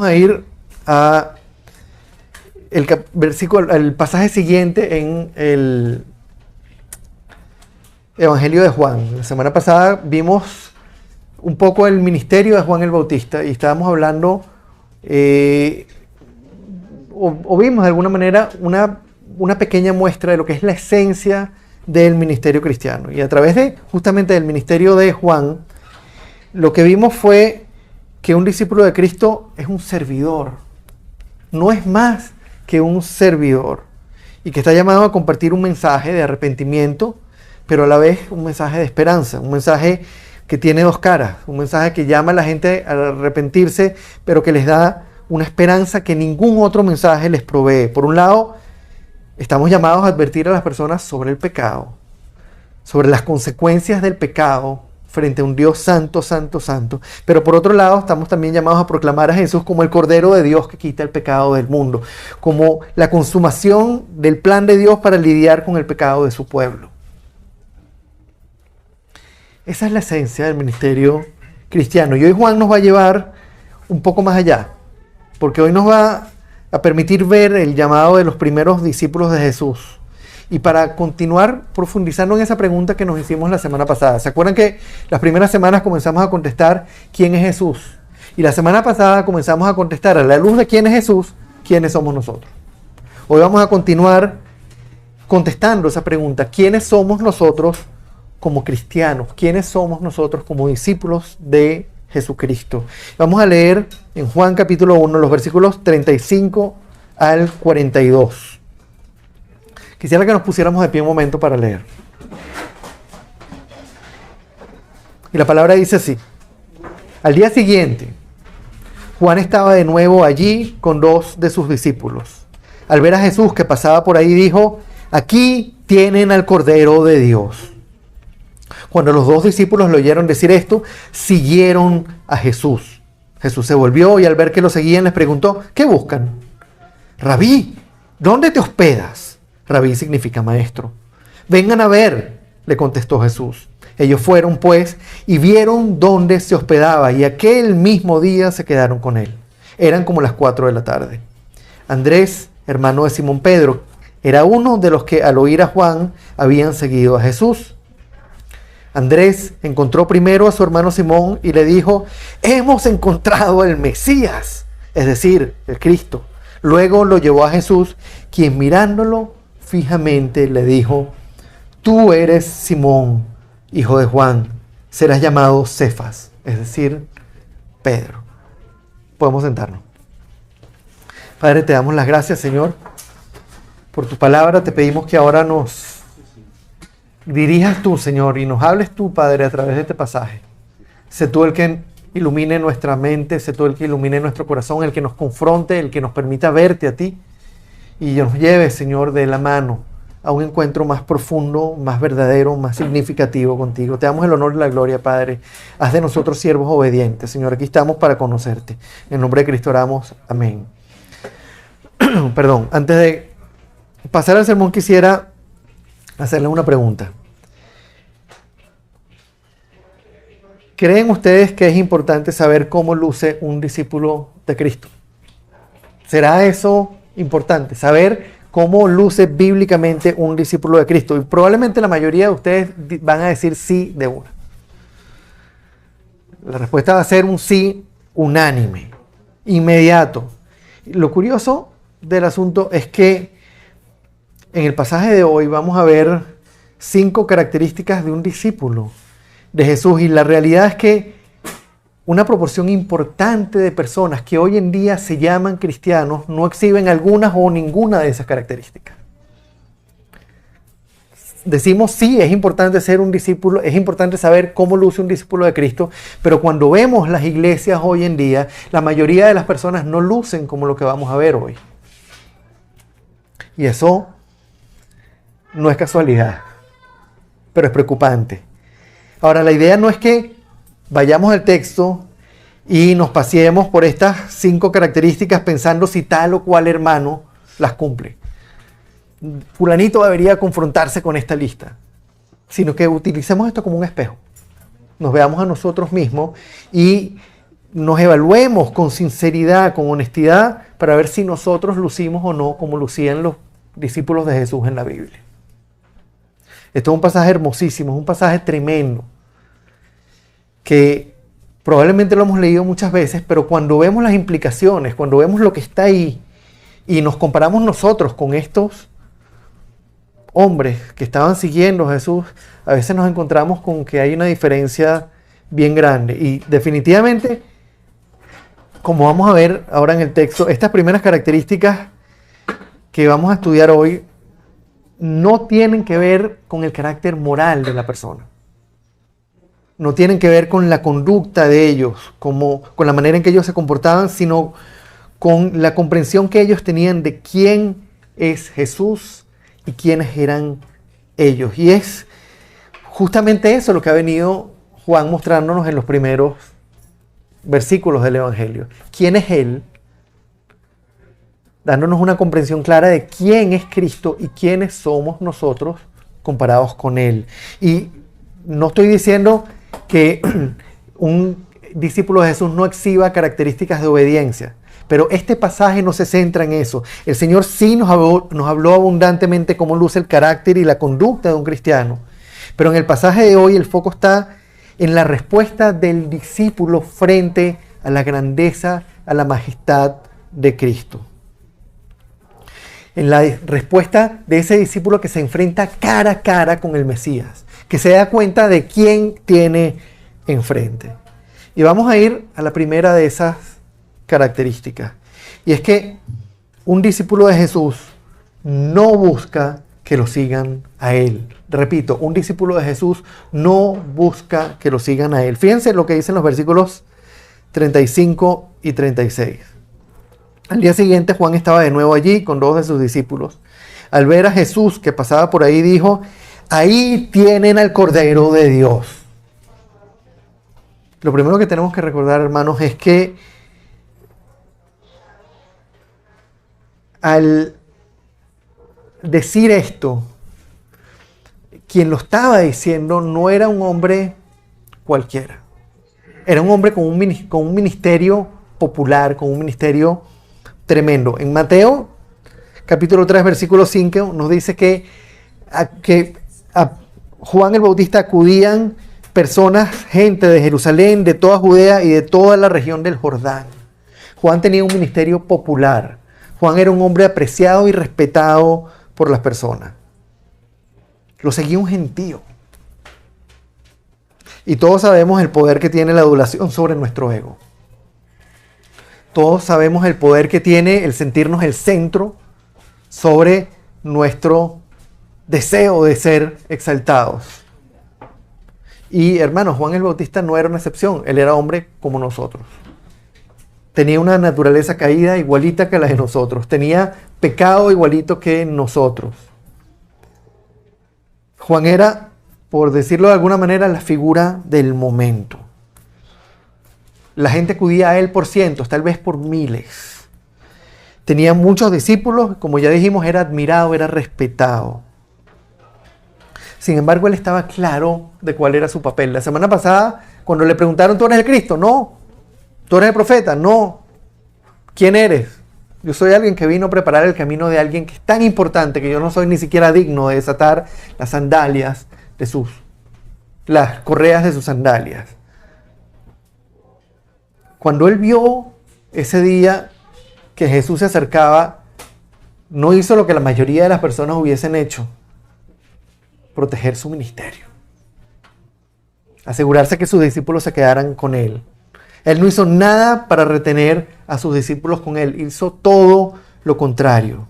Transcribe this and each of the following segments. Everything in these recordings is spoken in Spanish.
a ir a el pasaje siguiente en el Evangelio de Juan. La semana pasada vimos un poco el ministerio de Juan el Bautista y estábamos hablando, o vimos de alguna manera una pequeña muestra de lo que es la esencia del ministerio cristiano. Y a través de justamente del ministerio de Juan, lo que vimos fue que un discípulo de Cristo es un servidor, no es más que un servidor, y que está llamado a compartir un mensaje de arrepentimiento, pero a la vez un mensaje de esperanza, un mensaje que tiene dos caras, un mensaje que llama a la gente a arrepentirse, pero que les da una esperanza que ningún otro mensaje les provee. Por un lado, estamos llamados a advertir a las personas sobre el pecado, sobre las consecuencias del pecado frente a un Dios santo, santo, santo. Pero por otro lado, estamos también llamados a proclamar a Jesús como el Cordero de Dios que quita el pecado del mundo, como la consumación del plan de Dios para lidiar con el pecado de su pueblo. Esa es la esencia del ministerio cristiano. Y hoy Juan nos va a llevar un poco más allá, porque hoy nos va a permitir ver el llamado de los primeros discípulos de Jesús. Y para continuar profundizando en esa pregunta que nos hicimos la semana pasada. ¿Se acuerdan que las primeras semanas comenzamos a contestar quién es Jesús? Y la semana pasada comenzamos a contestar a la luz de quién es Jesús, quiénes somos nosotros. Hoy vamos a continuar contestando esa pregunta. ¿Quiénes somos nosotros como cristianos? ¿Quiénes somos nosotros como discípulos de Jesucristo? Vamos a leer en Juan capítulo 1 los versículos 35 al 42. Quisiera que nos pusiéramos de pie un momento para leer. Y la palabra dice así. Al día siguiente, Juan estaba de nuevo allí con dos de sus discípulos. Al ver a Jesús que pasaba por ahí, dijo: aquí tienen al Cordero de Dios. Cuando los dos discípulos le oyeron decir esto, siguieron a Jesús. Jesús se volvió y al ver que lo seguían les preguntó: ¿qué buscan? Rabí, ¿dónde te hospedas? Rabí significa maestro. Vengan a ver, le contestó Jesús. Ellos fueron pues y vieron dónde se hospedaba y aquel mismo día se quedaron con él. Eran como las 4 de la tarde. Andrés, hermano de Simón Pedro, era uno de los que al oír a Juan habían seguido a Jesús. Andrés encontró primero a su hermano Simón y le dijo: hemos encontrado al Mesías, es decir, el Cristo. Luego lo llevó a Jesús, quien mirándolo fijamente le dijo: tú eres Simón, hijo de Juan, serás llamado Cefas, es decir, Pedro. Podemos sentarnos. Padre, te damos las gracias, Señor, por tu palabra. Te pedimos que ahora nos dirijas tú, Señor, y nos hables tú, Padre, a través de este pasaje. Sé tú el que ilumine nuestra mente, sé tú el que ilumine nuestro corazón, el que nos confronte, el que nos permita verte a ti y nos lleve, Señor, de la mano a un encuentro más profundo, más verdadero, más significativo contigo. Te damos el honor y la gloria, Padre. Haz de nosotros siervos obedientes, Señor. Aquí estamos para conocerte. En nombre de Cristo oramos. Amén. Perdón, antes de pasar al sermón quisiera hacerles una pregunta. ¿Creen ustedes que es importante saber cómo luce un discípulo de Cristo? ¿Será eso importante? Saber cómo luce bíblicamente un discípulo de Cristo. Y probablemente la mayoría de ustedes van a decir sí de una. La respuesta va a ser un sí unánime, inmediato. Lo curioso del asunto es que en el pasaje de hoy vamos a ver 5 características de un discípulo de Jesús, y la realidad es que una proporción importante de personas que hoy en día se llaman cristianos no exhiben algunas o ninguna de esas características. Decimos sí, es importante ser un discípulo, es importante saber cómo luce un discípulo de Cristo, pero cuando vemos las iglesias hoy en día, la mayoría de las personas no lucen como lo que vamos a ver hoy. Y eso no es casualidad, pero es preocupante. Ahora, la idea no es que vayamos al texto y nos paseemos por estas 5 características pensando si tal o cual hermano las cumple. Fulanito debería confrontarse con esta lista, sino que utilicemos esto como un espejo. Nos veamos a nosotros mismos y nos evaluemos con sinceridad, con honestidad, para ver si nosotros lucimos o no como lucían los discípulos de Jesús en la Biblia. Esto es un pasaje hermosísimo, es un pasaje tremendo, que probablemente lo hemos leído muchas veces, pero cuando vemos las implicaciones, cuando vemos lo que está ahí, y nos comparamos nosotros con estos hombres que estaban siguiendo a Jesús, a veces nos encontramos con que hay una diferencia bien grande. Y definitivamente, como vamos a ver ahora en el texto, estas primeras características que vamos a estudiar hoy no tienen que ver con el carácter moral de la persona. No tienen que ver con la conducta de ellos, con la manera en que ellos se comportaban, sino con la comprensión que ellos tenían de quién es Jesús y quiénes eran ellos. Y es justamente eso lo que ha venido Juan mostrándonos en los primeros versículos del Evangelio. ¿Quién es Él? Dándonos una comprensión clara de quién es Cristo y quiénes somos nosotros comparados con Él. Y no estoy diciendo que un discípulo de Jesús no exhiba características de obediencia, pero este pasaje no se centra en eso. El Señor sí nos habló abundantemente cómo luce el carácter y la conducta de un cristiano, pero en el pasaje de hoy el foco está en la respuesta del discípulo frente a la grandeza, a la majestad de Cristo. En la respuesta de ese discípulo que se enfrenta cara a cara con el Mesías, que se da cuenta de quién tiene enfrente. Y vamos a ir a la primera de esas características. Y es que un discípulo de Jesús no busca que lo sigan a Él. Repito, un discípulo de Jesús no busca que lo sigan a Él. Fíjense lo que dicen los versículos 35 y 36. Al día siguiente Juan estaba de nuevo allí con dos de sus discípulos. Al ver a Jesús que pasaba por ahí, dijo: ahí tienen al Cordero de Dios. Lo primero que tenemos que recordar, hermanos, es que al decir esto, quien lo estaba diciendo no era un hombre cualquiera. Era un hombre con un ministerio popular, con un ministerio tremendo. En Mateo, capítulo 3, versículo 5, nos dice que a Juan el Bautista acudían personas, gente de Jerusalén, de toda Judea y de toda la región del Jordán. Juan tenía un ministerio popular. Juan era un hombre apreciado y respetado por las personas. Lo seguía un gentío. Y todos sabemos el poder que tiene la adulación sobre nuestro ego. Todos sabemos el poder que tiene el sentirnos el centro sobre nuestro deseo de ser exaltados. Y hermanos, Juan el Bautista no era una excepción. Él era hombre como nosotros. Tenía una naturaleza caída igualita que la de nosotros. Tenía pecado igualito que nosotros. Juan era, por decirlo de alguna manera, la figura del momento. La gente acudía a él por cientos, tal vez por miles. Tenía muchos discípulos, como ya dijimos, era admirado, era respetado. Sin embargo, él estaba claro de cuál era su papel. La semana pasada, cuando le preguntaron: ¿tú eres el Cristo? No. ¿Tú eres el profeta? No. ¿Quién eres? Yo soy alguien que vino a preparar el camino de alguien que es tan importante que yo no soy ni siquiera digno de desatar las sandalias de las correas de sus sandalias. Cuando él vio ese día que Jesús se acercaba, no hizo lo que la mayoría de las personas hubiesen hecho: proteger su ministerio, asegurarse que sus discípulos se quedaran con él. Él no hizo nada para retener a sus discípulos con él, hizo todo lo contrario.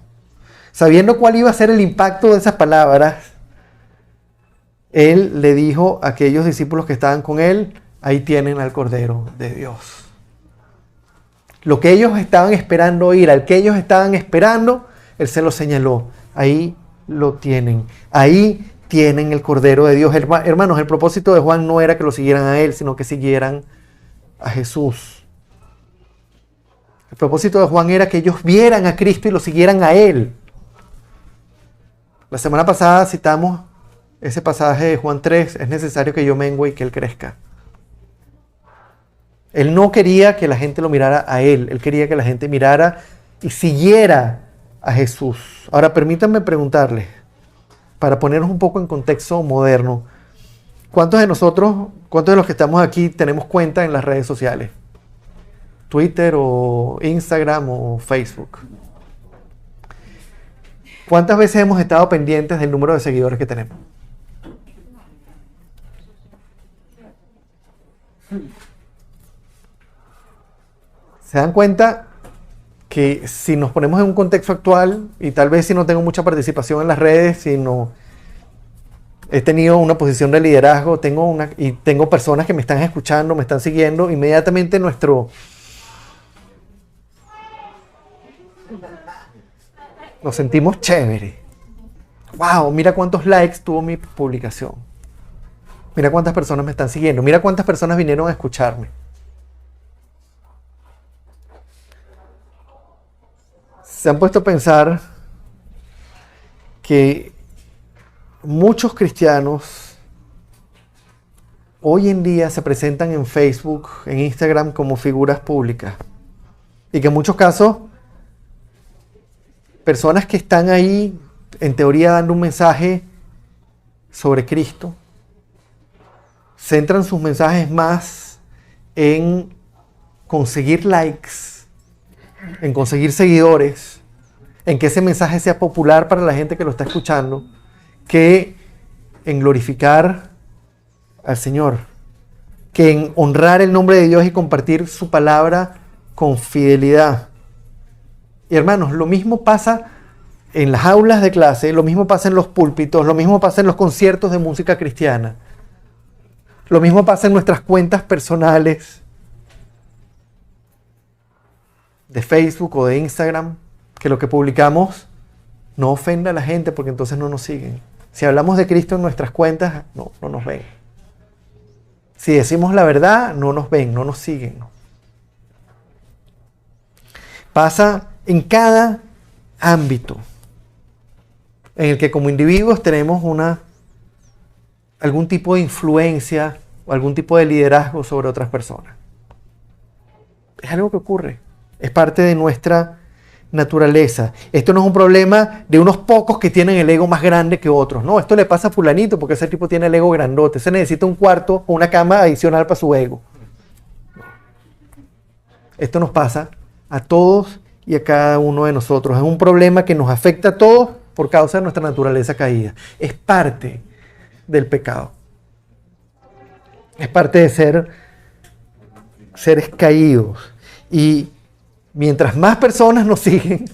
Sabiendo cuál iba a ser el impacto de esas palabras, él le dijo a aquellos discípulos que estaban con él: ahí tienen al Cordero de Dios. Lo que ellos estaban esperando oír, al que ellos estaban esperando, él se lo señaló. Ahí lo tienen. Ahí tienen el Cordero de Dios. Hermanos, el propósito de Juan no era que lo siguieran a él, sino que siguieran a Jesús. El propósito de Juan era que ellos vieran a Cristo y lo siguieran a Él. La semana pasada citamos ese pasaje de Juan 3, es necesario que yo mengue y que Él crezca. Él no quería que la gente lo mirara a él. Él quería que la gente mirara y siguiera a Jesús. Ahora, permítanme preguntarles, para ponernos un poco en contexto moderno, ¿cuántos de nosotros, cuántos de los que estamos aquí tenemos cuenta en las redes sociales? Twitter o Instagram o Facebook. ¿Cuántas veces hemos estado pendientes del número de seguidores que tenemos? ¿Se dan cuenta que si nos ponemos en un contexto actual, y tal vez si no tengo mucha participación en las redes, si no he tenido una posición de liderazgo, tengo personas que me están escuchando, me están siguiendo, inmediatamente nos sentimos chévere. Wow, mira cuántos likes tuvo mi publicación. Mira cuántas personas me están siguiendo. Mira cuántas personas vinieron a escucharme. Se han puesto a pensar que muchos cristianos hoy en día se presentan en Facebook, en Instagram como figuras públicas. Y que en muchos casos, personas que están ahí, en teoría dando un mensaje sobre Cristo, centran sus mensajes más en conseguir likes, en conseguir seguidores, en que ese mensaje sea popular para la gente que lo está escuchando, que en glorificar al Señor, que en honrar el nombre de Dios y compartir su palabra con fidelidad. Y hermanos, lo mismo pasa en las aulas de clase, lo mismo pasa en los púlpitos, lo mismo pasa en los conciertos de música cristiana, lo mismo pasa en nuestras cuentas personales de Facebook o de Instagram, que lo que publicamos no ofenda a la gente porque entonces no nos siguen. Si hablamos de Cristo en nuestras cuentas, no nos ven. Si decimos la verdad, no nos ven, no nos siguen. Pasa en cada ámbito en el que como individuos tenemos algún tipo de influencia o algún tipo de liderazgo sobre otras personas. Es algo que ocurre. Es parte de nuestra naturaleza. Esto no es un problema de unos pocos que tienen el ego más grande que otros. No, esto le pasa a fulanito porque ese tipo tiene el ego grandote. Se necesita un cuarto o una cama adicional para su ego. Esto nos pasa a todos y a cada uno de nosotros. Es un problema que nos afecta a todos por causa de nuestra naturaleza caída. Es parte del pecado. Es parte de ser seres caídos. Y mientras más personas nos siguen,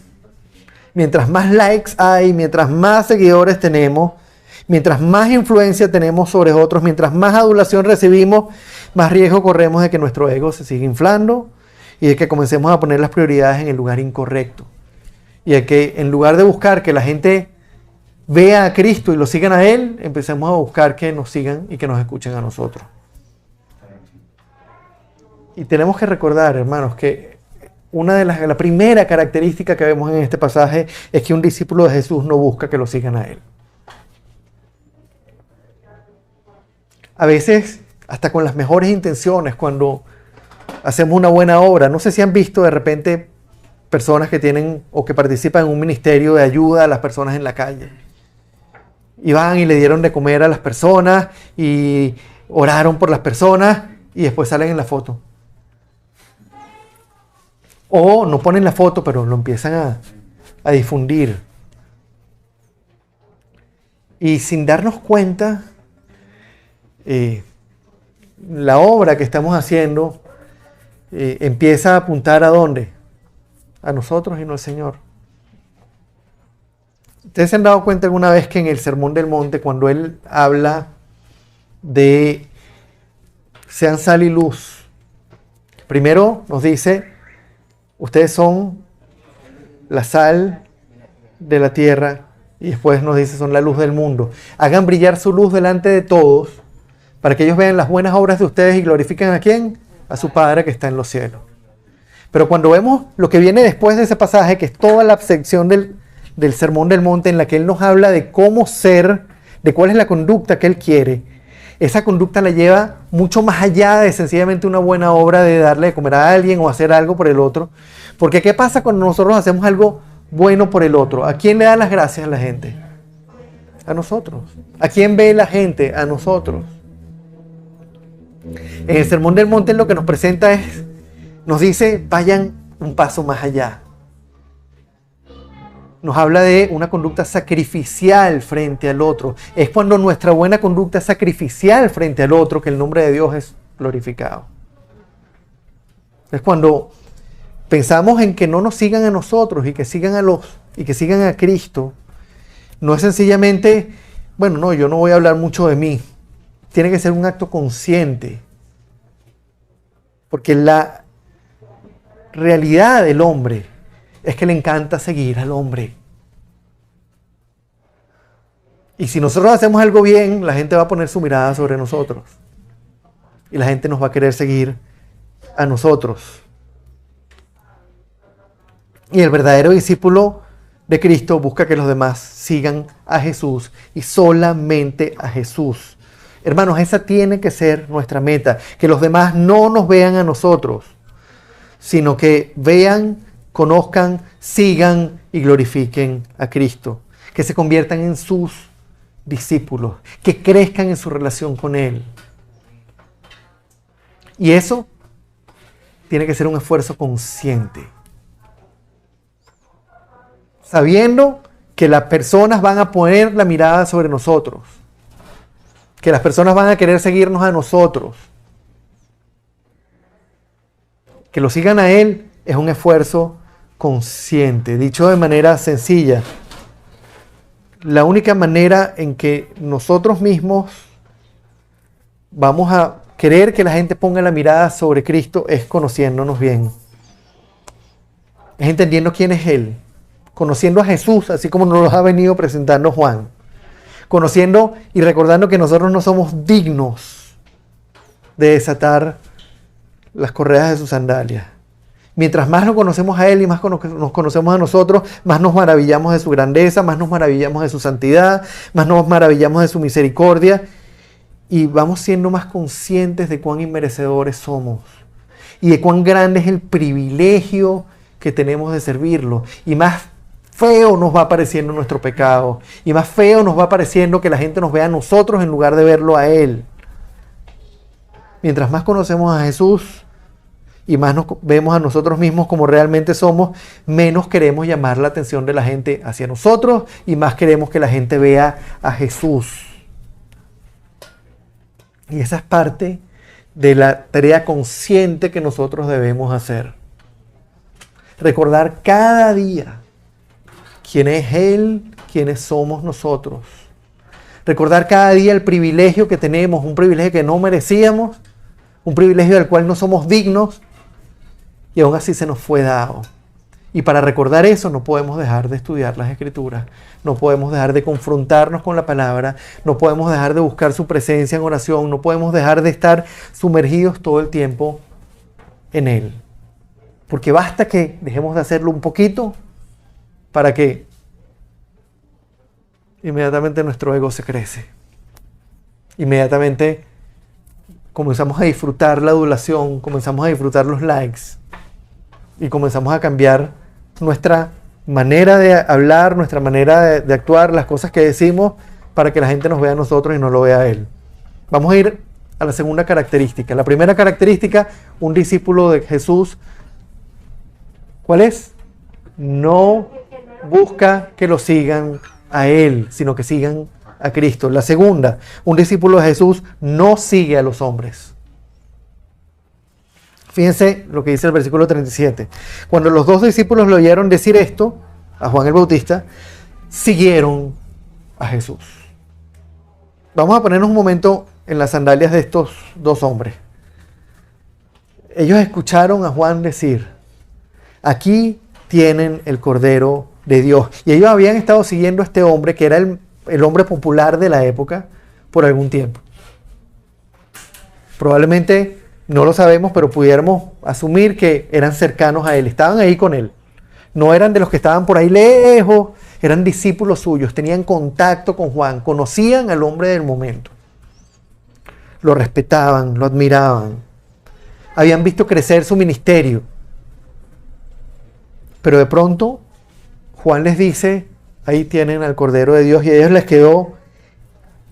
mientras más likes hay, mientras más seguidores tenemos, mientras más influencia tenemos sobre otros, mientras más adulación recibimos, más riesgo corremos de que nuestro ego se siga inflando y de que comencemos a poner las prioridades en el lugar incorrecto. Y de que en lugar de buscar que la gente vea a Cristo y lo sigan a Él, empecemos a buscar que nos sigan y que nos escuchen a nosotros. Y tenemos que recordar, hermanos, que la primera característica que vemos en este pasaje es que un discípulo de Jesús no busca que lo sigan a Él. A veces, hasta con las mejores intenciones, cuando hacemos una buena obra, no sé si han visto de repente personas que tienen o que participan en un ministerio de ayuda a las personas en la calle. Y van y le dieron de comer a las personas y oraron por las personas y después salen en la foto. O no ponen la foto, pero lo empiezan a difundir. Y sin darnos cuenta, la obra que estamos haciendo empieza a apuntar ¿a dónde? A nosotros y no al Señor. ¿Ustedes se han dado cuenta alguna vez que en el Sermón del Monte, cuando Él habla de sean sal y luz, primero nos dice, ustedes son la sal de la tierra, y después nos dice, son la luz del mundo. Hagan brillar su luz delante de todos, para que ellos vean las buenas obras de ustedes y glorifiquen ¿a quién? A su Padre que está en los cielos. Pero cuando vemos lo que viene después de ese pasaje, que es toda la sección del Sermón del Monte, en la que Él nos habla de cómo ser, de cuál es la conducta que Él quiere, esa conducta la lleva mucho más allá de sencillamente una buena obra de darle de comer a alguien o hacer algo por el otro. Porque ¿qué pasa cuando nosotros hacemos algo bueno por el otro? ¿A quién le da las gracias a la gente? A nosotros. ¿A quién ve la gente? A nosotros. En el Sermón del Monte lo que nos presenta es, nos dice, vayan un paso más allá. Nos habla de una conducta sacrificial frente al otro. Es cuando nuestra buena conducta es sacrificial frente al otro que el nombre de Dios es glorificado. Es cuando pensamos en que no nos sigan a nosotros y que sigan a Cristo. No es sencillamente, bueno, no, yo no voy a hablar mucho de mí. Tiene que ser un acto consciente. Porque la realidad del hombre es que le encanta seguir al hombre. Y si nosotros hacemos algo bien, la gente va a poner su mirada sobre nosotros. Y la gente nos va a querer seguir a nosotros. Y el verdadero discípulo de Cristo busca que los demás sigan a Jesús y solamente a Jesús. Hermanos, esa tiene que ser nuestra meta. Que los demás no nos vean a nosotros, sino que vean, conozcan, sigan y glorifiquen a Cristo. Que se conviertan en sus discípulos, que crezcan en su relación con Él. Y eso tiene que ser un esfuerzo consciente. Sabiendo que las personas van a poner la mirada sobre nosotros. Que las personas van a querer seguirnos a nosotros. Que lo sigan a Él es un esfuerzo consciente. Dicho de manera sencilla, la única manera en que nosotros mismos vamos a querer que la gente ponga la mirada sobre Cristo es conociéndonos bien. Es entendiendo quién es Él. Conociendo a Jesús, así como nos lo ha venido presentando Juan. Conociendo y recordando que nosotros no somos dignos de desatar las correas de sus sandalias. Mientras más lo conocemos a Él y más nos conocemos a nosotros, más nos maravillamos de su grandeza, más nos maravillamos de su santidad, más nos maravillamos de su misericordia y vamos siendo más conscientes de cuán inmerecedores somos y de cuán grande es el privilegio que tenemos de servirlo. Y más feo nos va pareciendo nuestro pecado y más feo nos va pareciendo que la gente nos vea a nosotros en lugar de verlo a Él. Mientras más conocemos a Jesús y más nos vemos a nosotros mismos como realmente somos, menos queremos llamar la atención de la gente hacia nosotros y más queremos que la gente vea a Jesús. Y esa es parte de la tarea consciente que nosotros debemos hacer. Recordar cada día quién es Él, quiénes somos nosotros. Recordar cada día el privilegio que tenemos, un privilegio que no merecíamos, un privilegio del cual no somos dignos, y aún así se nos fue dado. Y para recordar eso no podemos dejar de estudiar las Escrituras, no podemos dejar de confrontarnos con la palabra, no podemos dejar de buscar su presencia en oración, no podemos dejar de estar sumergidos todo el tiempo en Él. Porque basta que dejemos de hacerlo un poquito para que inmediatamente nuestro ego se crece. Inmediatamente comenzamos a disfrutar la adulación, comenzamos a disfrutar los likes y comenzamos a cambiar nuestra manera de hablar, nuestra manera de actuar, las cosas que decimos para que la gente nos vea a nosotros y no lo vea a Él. Vamos a ir a la segunda característica. La primera característica, un discípulo de Jesús, ¿cuál es? No busca que lo sigan a Él, sino que sigan a Cristo. La segunda, un discípulo de Jesús no sigue a los hombres. Fíjense lo que dice el versículo 37. Cuando los dos discípulos le oyeron decir esto, a Juan el Bautista, siguieron a Jesús. Vamos a ponernos un momento en las sandalias de estos dos hombres. Ellos escucharon a Juan decir, aquí tienen el Cordero de Dios. Y ellos habían estado siguiendo a este hombre, que era el hombre popular de la época, por algún tiempo. Probablemente, no lo sabemos, pero pudiéramos asumir que eran cercanos a él, estaban ahí con él. No eran de los que estaban por ahí lejos, eran discípulos suyos, tenían contacto con Juan, conocían al hombre del momento. lo respetaban, lo admiraban. Habían visto crecer su ministerio. Pero de pronto, Juan les dice, ahí tienen al Cordero de Dios, y a ellos les quedó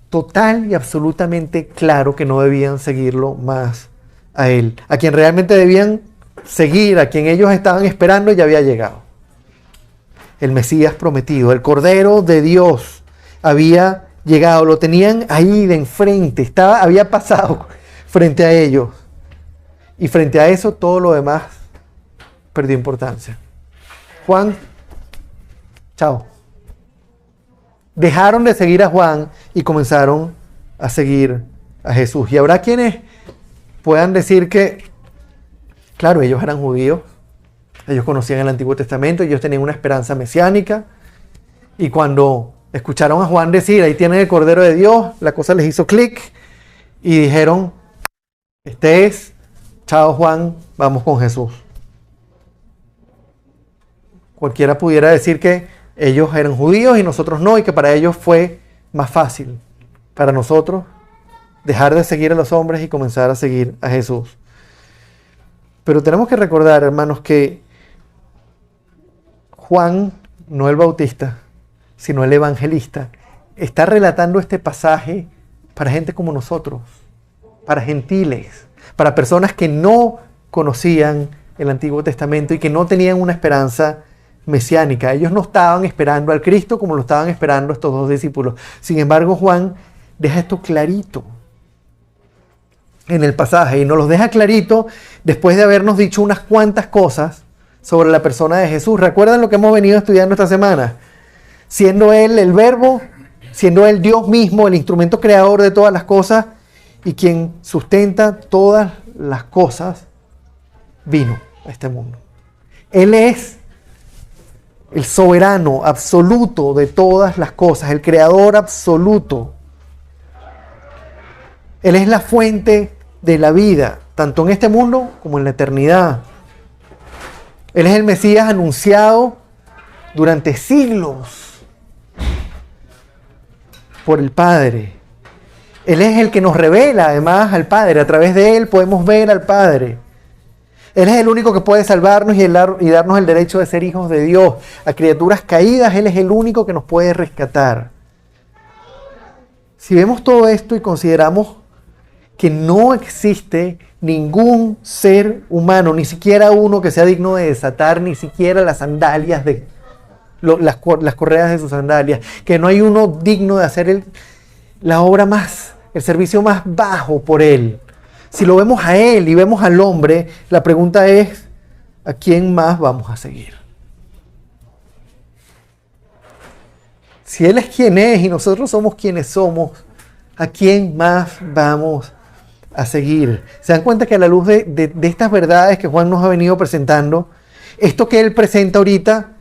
total y absolutamente claro que no debían seguirlo más a él. A quien realmente debían seguir, a quien ellos estaban esperando, ya había llegado. El Mesías prometido, el Cordero de Dios había llegado, lo tenían ahí de enfrente, había pasado frente a ellos. Y frente a eso todo lo demás perdió importancia. Juan, chao. Dejaron de seguir a Juan y comenzaron a seguir a Jesús. Y habrá quienes puedan decir que, claro, ellos eran judíos, ellos conocían el Antiguo Testamento, ellos tenían una esperanza mesiánica, y cuando escucharon a Juan decir, ahí tienen el Cordero de Dios, la cosa les hizo clic, y dijeron, este es, chao Juan, vamos con Jesús. Cualquiera pudiera decir que ellos eran judíos y nosotros no, y que para ellos fue más fácil, para nosotros, dejar de seguir a los hombres y comenzar a seguir a Jesús. Pero tenemos que recordar, hermanos, que Juan, no el Bautista, sino el evangelista, está relatando este pasaje para gente como nosotros, para gentiles, para personas que no conocían el Antiguo Testamento y que no tenían una esperanza mesiánica. Ellos no estaban esperando al Cristo como lo estaban esperando estos dos discípulos. Sin embargo, Juan deja esto clarito en el pasaje, y nos lo deja clarito después de habernos dicho unas cuantas cosas sobre la persona de Jesús. ¿Recuerdan lo que hemos venido estudiando esta semana? Siendo Él el Verbo, siendo Él Dios mismo, el instrumento creador de todas las cosas y quien sustenta todas las cosas, vino a este mundo. Él es el soberano absoluto de todas las cosas, el creador absoluto. Él es la fuente de la vida, tanto en este mundo como en la eternidad. Él es el Mesías anunciado durante siglos por el Padre. Él es el que nos revela además al Padre. A través de Él podemos ver al Padre. Él es el único que puede salvarnos y darnos el derecho de ser hijos de Dios. A criaturas caídas, Él es el único que nos puede rescatar. Si vemos todo esto y consideramos que no existe ningún ser humano, ni siquiera uno que sea digno de desatar ni siquiera las sandalias las correas de sus sandalias, que no hay uno digno de hacer la obra el servicio más bajo por Él. Si lo vemos a Él y vemos al hombre, la pregunta es, ¿a quién más vamos a seguir? Si Él es quien es y nosotros somos quienes somos, ¿a quién más vamos a seguir? ¿Se dan cuenta que a la luz de estas verdades que Juan nos ha venido presentando, esto que Él presenta ahorita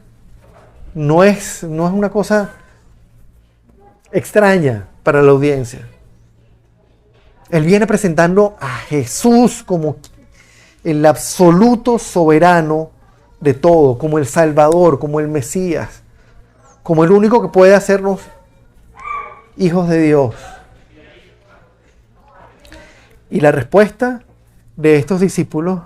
no es una cosa extraña para la audiencia? Él viene presentando a Jesús como el absoluto soberano de todo, como el Salvador, como el Mesías, como el único que puede hacernos hijos de Dios. Y la respuesta de estos discípulos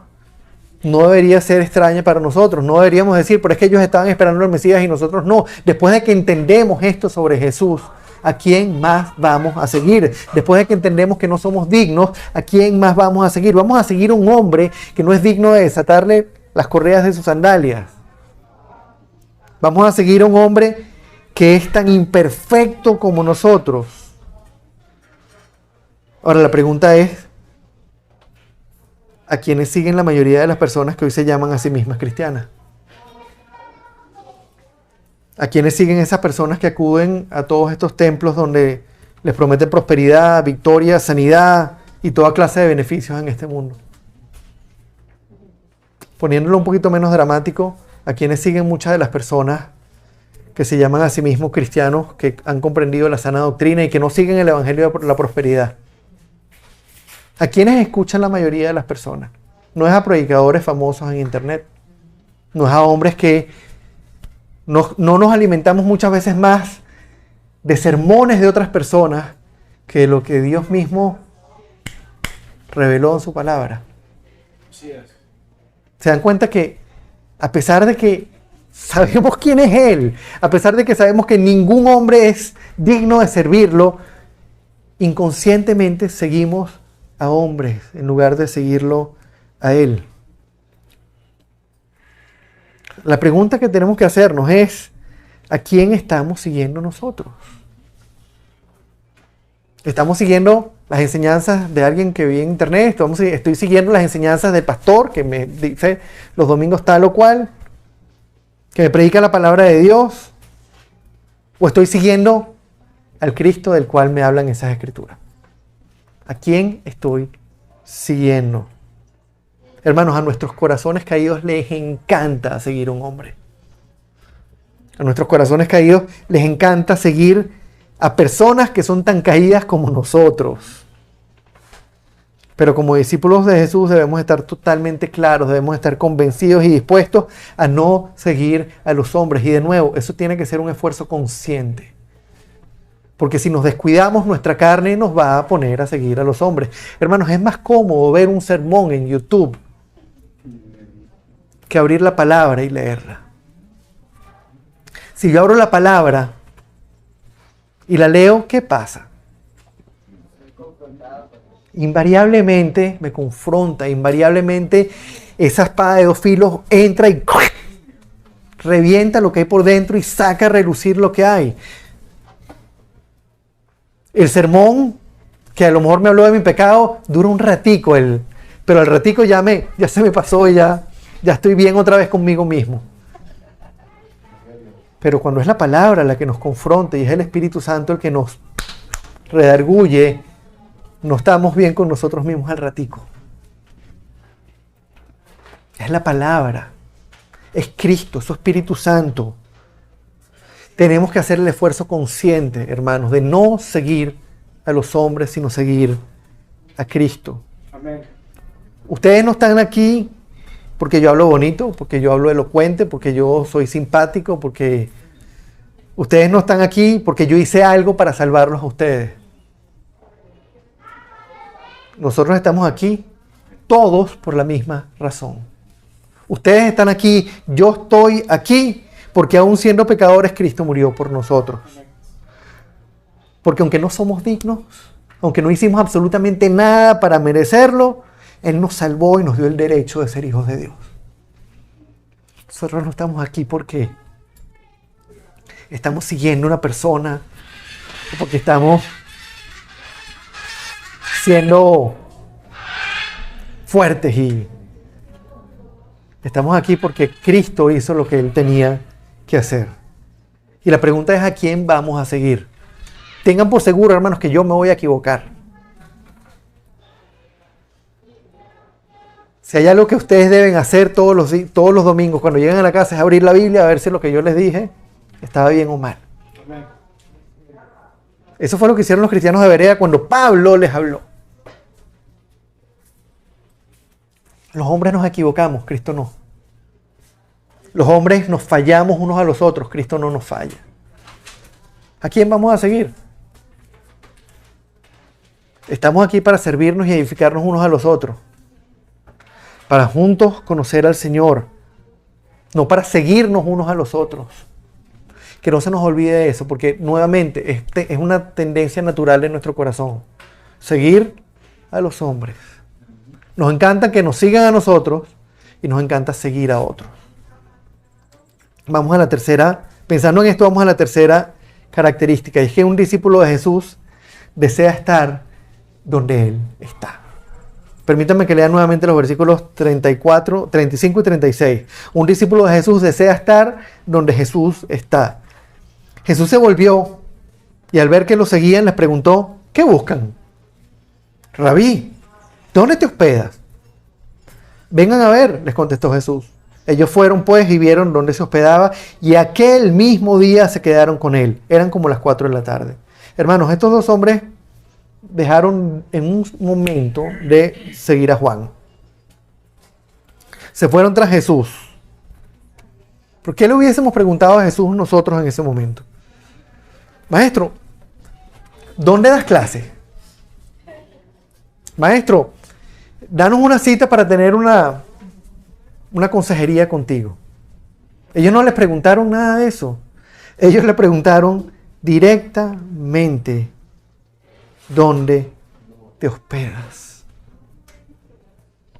no debería ser extraña para nosotros. No deberíamos decir, pero es que ellos estaban esperando al Mesías y nosotros no. Después de que entendemos esto sobre Jesús, ¿a quién más vamos a seguir? Después de que entendemos que no somos dignos, ¿a quién más vamos a seguir? Vamos a seguir a un hombre que no es digno de desatarle las correas de sus sandalias. Vamos a seguir a un hombre que es tan imperfecto como nosotros. Ahora la pregunta es, ¿a quiénes siguen la mayoría de las personas que hoy se llaman a sí mismas cristianas? ¿A quiénes siguen esas personas que acuden a todos estos templos donde les prometen prosperidad, victoria, sanidad y toda clase de beneficios en este mundo? Poniéndolo un poquito menos dramático, ¿a quiénes siguen muchas de las personas que se llaman a sí mismos cristianos, que han comprendido la sana doctrina y que no siguen el evangelio de la prosperidad? ¿A quiénes escuchan la mayoría de las personas? No es a predicadores famosos en internet, no es a hombres que no nos alimentamos muchas veces más de sermones de otras personas que lo que Dios mismo reveló en su palabra. Así es. Se dan cuenta que a pesar de que sabemos quién es Él, a pesar de que sabemos que ningún hombre es digno de servirlo, inconscientemente seguimos a hombres en lugar de seguirlo a Él. La pregunta que tenemos que hacernos es, ¿a quién estamos siguiendo nosotros? ¿Estamos siguiendo las enseñanzas de alguien que vi en internet? ¿Estoy siguiendo las enseñanzas del pastor que me dice los domingos tal o cual? ¿Que me predica la palabra de Dios? ¿O estoy siguiendo al Cristo del cual me hablan esas escrituras? ¿A quién estoy siguiendo? Hermanos, a nuestros corazones caídos les encanta seguir a un hombre. A nuestros corazones caídos les encanta seguir a personas que son tan caídas como nosotros. Pero como discípulos de Jesús debemos estar totalmente claros, debemos estar convencidos y dispuestos a no seguir a los hombres. Y de nuevo, eso tiene que ser un esfuerzo consciente. Porque si nos descuidamos, nuestra carne nos va a poner a seguir a los hombres. Hermanos, es más cómodo ver un sermón en YouTube que abrir la palabra y leerla. Si yo abro la palabra y la leo, ¿qué pasa? Invariablemente me confronta, invariablemente esa espada de dos filos entra y revienta lo que hay por dentro y saca a relucir lo que hay. El sermón, que a lo mejor me habló de mi pecado, dura un ratico, pero al ratico ya se me pasó y ya estoy bien otra vez conmigo mismo. Pero cuando es la palabra la que nos confronta y es el Espíritu Santo el que nos redarguye, no estamos bien con nosotros mismos al ratico. Es la palabra, es Cristo, es su Espíritu Santo. Tenemos que hacer el esfuerzo consciente, hermanos, de no seguir a los hombres, sino seguir a Cristo. Amén. Ustedes no están aquí porque yo hablo bonito, porque yo hablo elocuente, porque yo soy simpático, porque ustedes no están aquí porque yo hice algo para salvarlos a ustedes. Nosotros estamos aquí todos por la misma razón. Ustedes están aquí, yo estoy aquí porque aún siendo pecadores, Cristo murió por nosotros. Porque aunque no somos dignos, aunque no hicimos absolutamente nada para merecerlo, Él nos salvó y nos dio el derecho de ser hijos de Dios. Nosotros no estamos aquí porque estamos siguiendo a una persona, o porque estamos siendo fuertes, y estamos aquí porque Cristo hizo lo que Él tenía que hacer. Y la pregunta es, ¿a quién vamos a seguir? Tengan por seguro, hermanos, que yo me voy a equivocar. Si hay algo que ustedes deben hacer todos los domingos cuando lleguen a la casa es abrir la Biblia a ver si lo que yo les dije estaba bien o mal. Amén. Eso fue lo que hicieron los cristianos de Berea cuando Pablo les habló. Los hombres nos equivocamos, Cristo no. Los hombres nos fallamos unos a los otros, Cristo no nos falla. ¿A quién vamos a seguir? Estamos aquí para servirnos y edificarnos unos a los otros. Para juntos conocer al Señor. No para seguirnos unos a los otros. Que no se nos olvide eso, porque nuevamente es una tendencia natural de nuestro corazón. Seguir a los hombres. Nos encanta que nos sigan a nosotros y nos encanta seguir a otros. Vamos a la tercera, pensando en esto, vamos a la tercera característica. Y es que un discípulo de Jesús desea estar donde Él está. Permítanme que lea nuevamente los versículos 34, 35 y 36. Un discípulo de Jesús desea estar donde Jesús está. Jesús se volvió y al ver que lo seguían les preguntó, ¿qué buscan? Rabí, ¿dónde te hospedas? Vengan a ver, les contestó Jesús. Ellos fueron pues y vieron dónde se hospedaba y aquel mismo día se quedaron con él. Eran como las 4 de la tarde. Hermanos, estos dos hombres dejaron en un momento de seguir a Juan. Se fueron tras Jesús. ¿Por qué le hubiésemos preguntado a Jesús nosotros en ese momento? Maestro, ¿dónde das clase? Maestro, danos una cita para tener una consejería contigo. Ellos no les preguntaron nada de eso. Ellos le preguntaron directamente, ¿dónde te hospedas?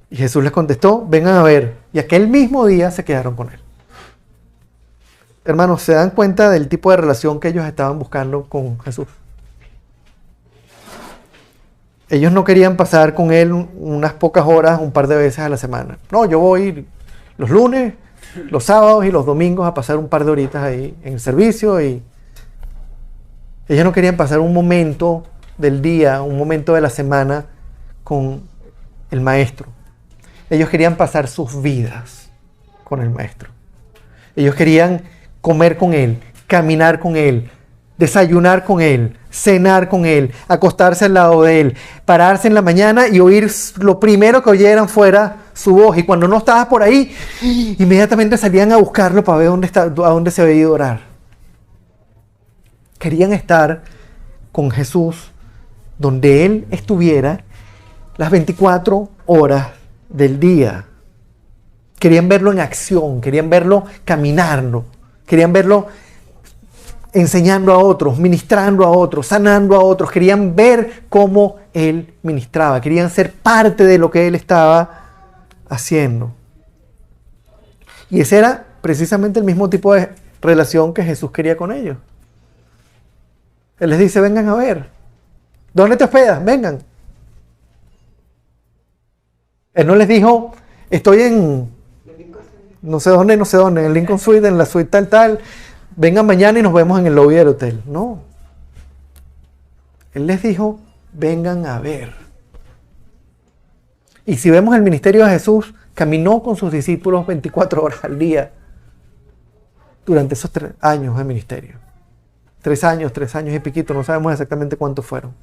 Y Jesús les contestó, vengan a ver. Y aquel mismo día se quedaron con él. Hermanos, ¿se dan cuenta del tipo de relación que ellos estaban buscando con Jesús? Ellos no querían pasar con él unas pocas horas, un par de veces a la semana. No, yo voy los lunes, los sábados y los domingos a pasar un par de horitas ahí en el servicio. Y ellos no querían pasar un momento del día, un momento de la semana con el maestro. Ellos querían pasar sus vidas con el maestro. Ellos querían comer con él, caminar con él, desayunar con él, cenar con él, acostarse al lado de él, pararse en la mañana y oír lo primero que oyeran fuera su voz. Y cuando no estabas por ahí, inmediatamente salían a buscarlo para ver a dónde se había ido a orar. Querían estar con Jesús donde él estuviera las 24 horas del día. Querían verlo en acción, querían verlo caminando, querían verlo enseñando a otros, ministrando a otros, sanando a otros. Querían ver cómo él ministraba, querían ser parte de lo que él estaba haciendo. Y ese era precisamente el mismo tipo de relación que Jesús quería con ellos. Él les dice, vengan a ver. ¿Dónde te hospedas? Vengan. Él no les dijo, estoy en no sé dónde, en Lincoln Suite, en la suite tal. Vengan mañana y nos vemos en el lobby del hotel. No. Él les dijo, vengan a ver. Y si vemos el ministerio de Jesús, caminó con sus discípulos 24 horas al día durante esos 3 años de ministerio. 3 años y piquito, no sabemos exactamente cuántos fueron.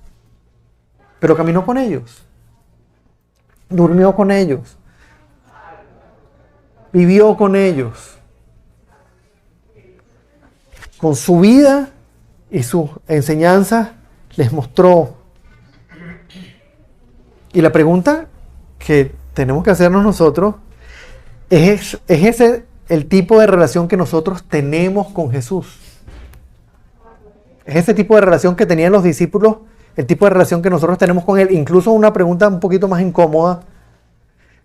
Pero caminó con ellos. Durmió con ellos. Vivió con ellos. Con su vida y sus enseñanzas les mostró. Y la pregunta que tenemos que hacernos nosotros ¿es ese el tipo de relación que nosotros tenemos con Jesús? ¿Es ese tipo de relación que tenían los discípulos, el tipo de relación que nosotros tenemos con Él? Incluso una pregunta un poquito más incómoda.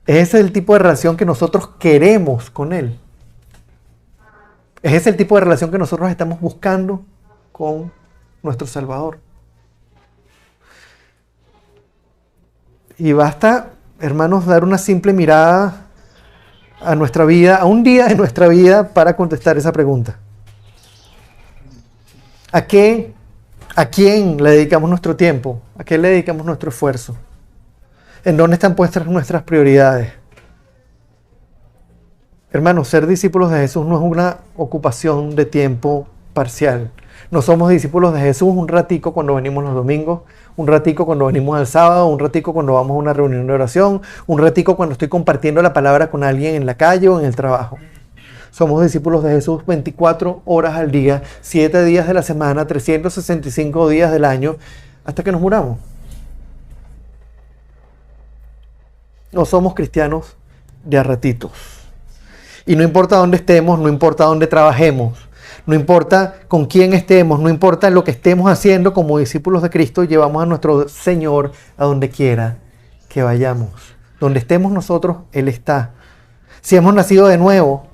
¿Es ese el tipo de relación que nosotros queremos con Él? ¿Es ese el tipo de relación que nosotros estamos buscando con nuestro Salvador? Y basta, hermanos, dar una simple mirada a nuestra vida, a un día de nuestra vida para contestar esa pregunta. ¿A quién le dedicamos nuestro tiempo? ¿A qué le dedicamos nuestro esfuerzo? ¿En dónde están puestas nuestras prioridades? Hermanos, ser discípulos de Jesús no es una ocupación de tiempo parcial. No somos discípulos de Jesús un ratico cuando venimos los domingos, un ratico cuando venimos el sábado, un ratico cuando vamos a una reunión de oración, un ratico cuando estoy compartiendo la palabra con alguien en la calle o en el trabajo. Somos discípulos de Jesús 24 horas al día, 7 días de la semana, 365 días del año, hasta que nos muramos. No somos cristianos de a ratitos. Y no importa dónde estemos, no importa dónde trabajemos, no importa con quién estemos, no importa lo que estemos haciendo como discípulos de Cristo, llevamos a nuestro Señor a donde quiera que vayamos. Donde estemos nosotros, Él está. Si hemos nacido de nuevo,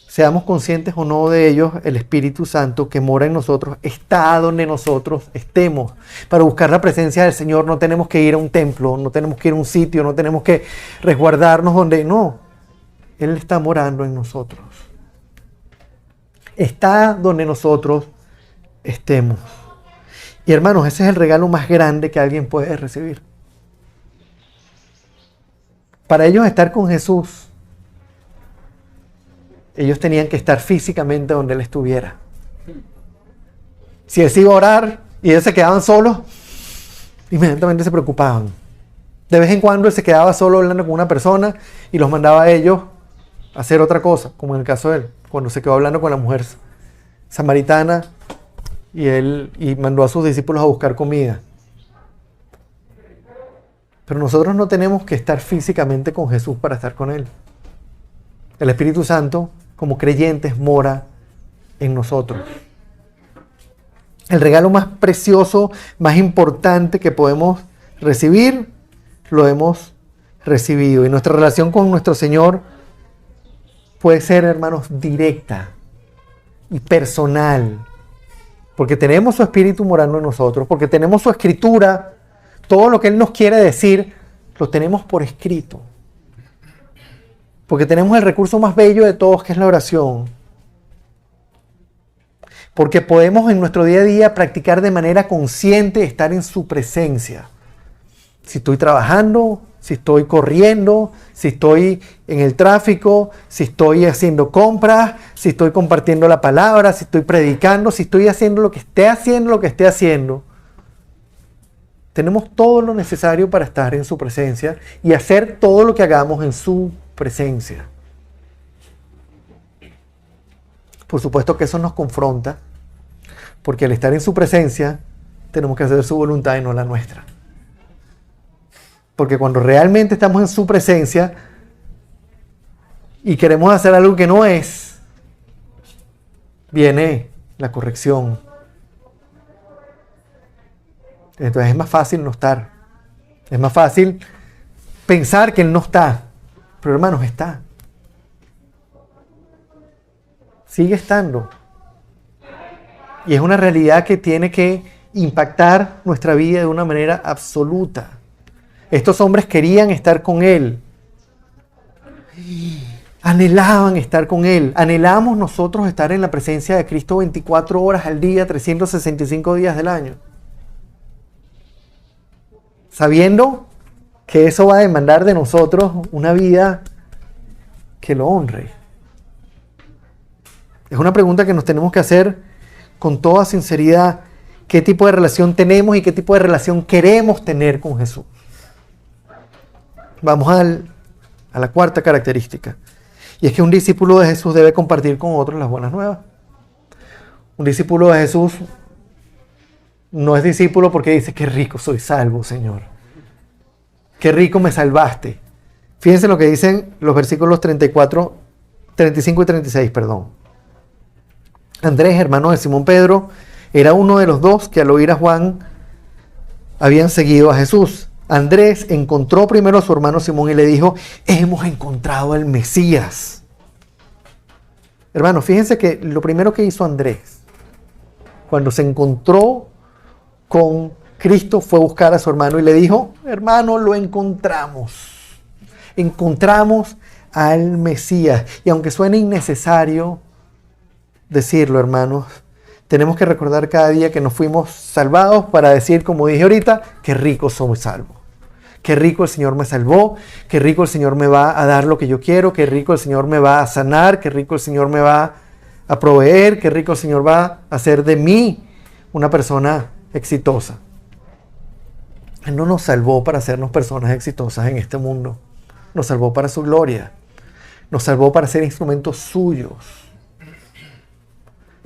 seamos conscientes o no de ellos, el Espíritu Santo que mora en nosotros está donde nosotros estemos. Para buscar la presencia del Señor no tenemos que ir a un templo, no tenemos que ir a un sitio, no tenemos que resguardarnos donde no. Él está morando en nosotros. Está donde nosotros estemos. Y hermanos, ese es el regalo más grande que alguien puede recibir. Para ellos estar con Jesús, ellos tenían que estar físicamente donde Él estuviera. Si Él se iba a orar y ellos se quedaban solos, inmediatamente se preocupaban. De vez en cuando Él se quedaba solo hablando con una persona y los mandaba a ellos a hacer otra cosa, como en el caso de Él, cuando se quedó hablando con la mujer samaritana y mandó a sus discípulos a buscar comida. Pero nosotros no tenemos que estar físicamente con Jesús para estar con Él. El Espíritu Santo, como creyentes, mora en nosotros. El regalo más precioso, más importante que podemos recibir, lo hemos recibido. Y nuestra relación con nuestro Señor puede ser, hermanos, directa y personal. Porque tenemos su Espíritu morando en nosotros, porque tenemos su Escritura. Todo lo que Él nos quiere decir, lo tenemos por escrito. Porque tenemos el recurso más bello de todos, que es la oración. Porque podemos en nuestro día a día practicar de manera consciente estar en su presencia. Si estoy trabajando, si estoy corriendo, si estoy en el tráfico, si estoy haciendo compras, si estoy compartiendo la palabra, si estoy predicando, si estoy haciendo lo que esté haciendo. Tenemos todo lo necesario para estar en su presencia y hacer todo lo que hagamos en su presencia. Por supuesto que eso nos confronta, porque al estar en su presencia tenemos que hacer su voluntad y no la nuestra. Porque cuando realmente estamos en su presencia y queremos hacer algo que no es, viene la corrección. Entonces es más fácil no estar. Es más fácil pensar que Él no está. Pero hermanos, está. Sigue estando. Y es una realidad que tiene que impactar nuestra vida de una manera absoluta. Estos hombres querían estar con Él. Anhelaban estar con Él. Anhelamos nosotros estar en la presencia de Cristo 24 horas al día, 365 días del año. Sabiendo que eso va a demandar de nosotros una vida que lo honre. Es una pregunta que nos tenemos que hacer con toda sinceridad. ¿Qué tipo de relación tenemos y qué tipo de relación queremos tener con Jesús? Vamos a la cuarta característica. Y es que un discípulo de Jesús debe compartir con otros las buenas nuevas. Un discípulo de Jesús no es discípulo porque dice, qué rico soy salvo, Señor. Qué rico me salvaste. Fíjense lo que dicen los versículos 35 y 36, perdón. Andrés, hermano de Simón Pedro, era uno de los dos que al oír a Juan habían seguido a Jesús. Andrés encontró primero a su hermano Simón y le dijo, hemos encontrado al Mesías. Hermanos, fíjense que lo primero que hizo Andrés, cuando se encontró con Cristo, fue buscar a su hermano y le dijo, hermano, lo encontramos. Encontramos al Mesías. Y aunque suene innecesario decirlo, hermanos, tenemos que recordar cada día que nos fuimos salvados para decir, como dije ahorita, qué rico soy salvo. Qué rico el Señor me salvó, qué rico el Señor me va a dar lo que yo quiero, qué rico el Señor me va a sanar, qué rico el Señor me va a proveer, qué rico el Señor va a hacer de mí una persona exitosa. Él no nos salvó para hacernos personas exitosas en este mundo. Nos salvó para su gloria. Nos salvó para ser instrumentos suyos.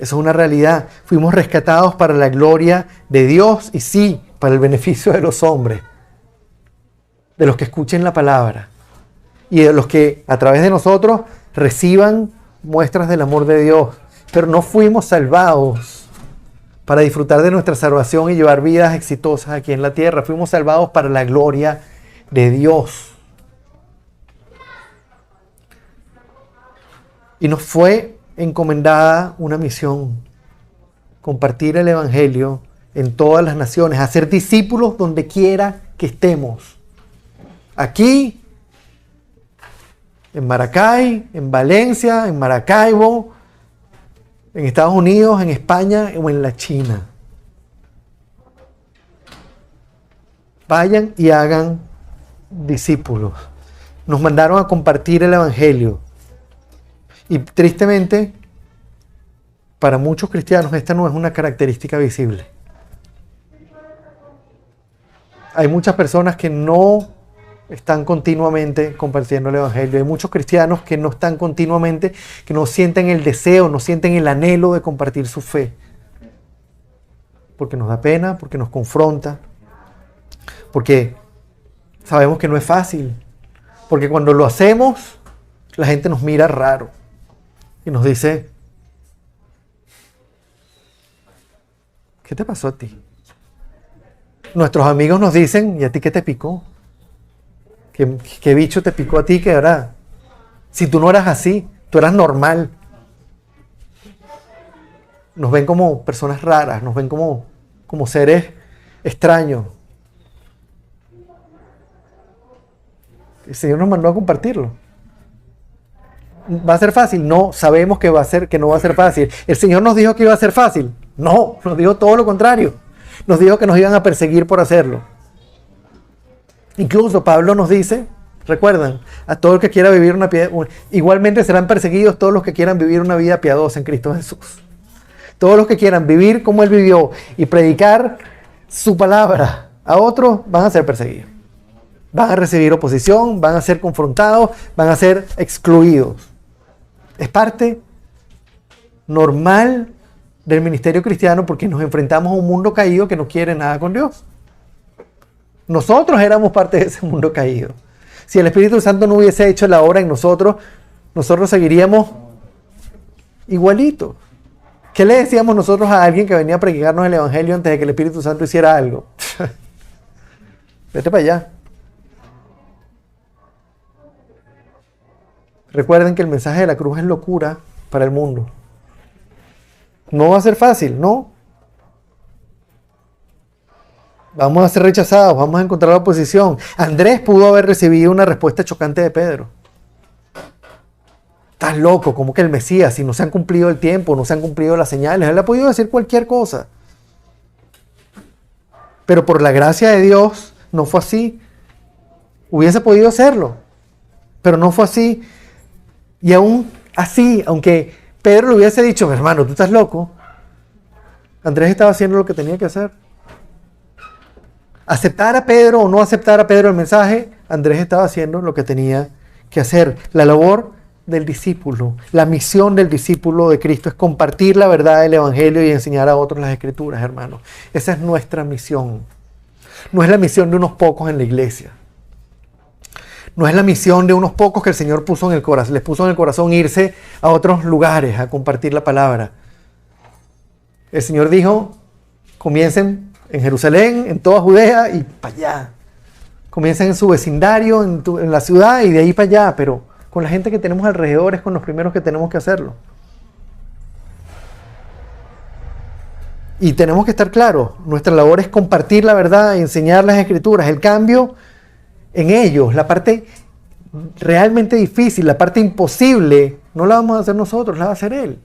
Eso es una realidad. Fuimos rescatados para la gloria de Dios y sí, para el beneficio de los hombres. De los que escuchen la palabra. Y de los que a través de nosotros reciban muestras del amor de Dios. Pero no fuimos salvados para disfrutar de nuestra salvación y llevar vidas exitosas aquí en la tierra. Fuimos salvados para la gloria de Dios. Y nos fue encomendada una misión: compartir el Evangelio en todas las naciones, hacer discípulos donde quiera que estemos. Aquí, en Maracay, en Valencia, en Maracaibo, en Estados Unidos, en España o en la China. Vayan y hagan discípulos. Nos mandaron a compartir el Evangelio. Y tristemente, para muchos cristianos, esta no es una característica visible. Hay muchas personas que no están continuamente compartiendo el Evangelio. Hay muchos cristianos que no están continuamente, que no sienten el deseo, no sienten el anhelo de compartir su fe. Porque nos da pena, porque nos confronta, porque Sabemos que no es fácil, porque cuando lo hacemos, la gente nos mira raro y nos dice, ¿qué te pasó a ti? Nuestros amigos nos dicen, ¿y a ti qué te picó? ¿Qué bicho te picó a ti que ahora? Si tú no eras así, tú eras normal. Nos ven como personas raras, nos ven como seres extraños. El Señor nos mandó a compartirlo. ¿Va a ser fácil? No, sabemos que no va a ser fácil. ¿El Señor nos dijo que iba a ser fácil? No, nos dijo todo lo contrario. Nos dijo que nos iban a perseguir por hacerlo. Incluso Pablo nos dice, recuerdan, a todo el que quiera vivir una vida, igualmente serán perseguidos todos los que quieran vivir una vida piadosa en Cristo Jesús. Todos los que quieran vivir como Él vivió y predicar su palabra a otros van a ser perseguidos. Van a recibir oposición, van a ser confrontados, van a ser excluidos. Es parte normal del ministerio cristiano porque nos enfrentamos a un mundo caído que no quiere nada con Dios. Nosotros éramos parte de ese mundo caído. Si el Espíritu Santo no hubiese hecho la obra en nosotros, nosotros seguiríamos igualitos. ¿Qué le decíamos nosotros a alguien que venía a predicarnos el Evangelio antes de que el Espíritu Santo hiciera algo? Vete para allá. Recuerden que el mensaje de la cruz es locura para el mundo. No va a ser fácil, ¿no? Vamos a ser rechazados, vamos a encontrar la oposición. Andrés pudo haber recibido una respuesta chocante de Pedro. Estás loco, ¿cómo que el Mesías? Si no se han cumplido el tiempo, no se han cumplido las señales. Él ha podido decir cualquier cosa. Pero por la gracia de Dios, no fue así. Hubiese podido hacerlo, pero no fue así. Y aún así, aunque Pedro le hubiese dicho, hermano, tú estás loco, Andrés estaba haciendo lo que tenía que hacer. Aceptar a Pedro o no aceptar a Pedro el mensaje, Andrés estaba haciendo lo que tenía que hacer. La labor del discípulo, la misión del discípulo de Cristo es compartir la verdad del Evangelio y enseñar a otros las Escrituras, hermanos. Esa es nuestra misión. No es la misión de unos pocos en la iglesia. No es la misión de unos pocos que el Señor les puso en el corazón irse a otros lugares a compartir la palabra. El Señor dijo, comiencen en Jerusalén, en toda Judea y para allá. Comiencen en su vecindario, en la ciudad y de ahí para allá, pero con la gente que tenemos alrededor es con los primeros que tenemos que hacerlo. Y tenemos que estar claros, nuestra labor es compartir la verdad y enseñar las Escrituras. El cambio en ellos, la parte realmente difícil, la parte imposible, no la vamos a hacer nosotros, la va a hacer Él.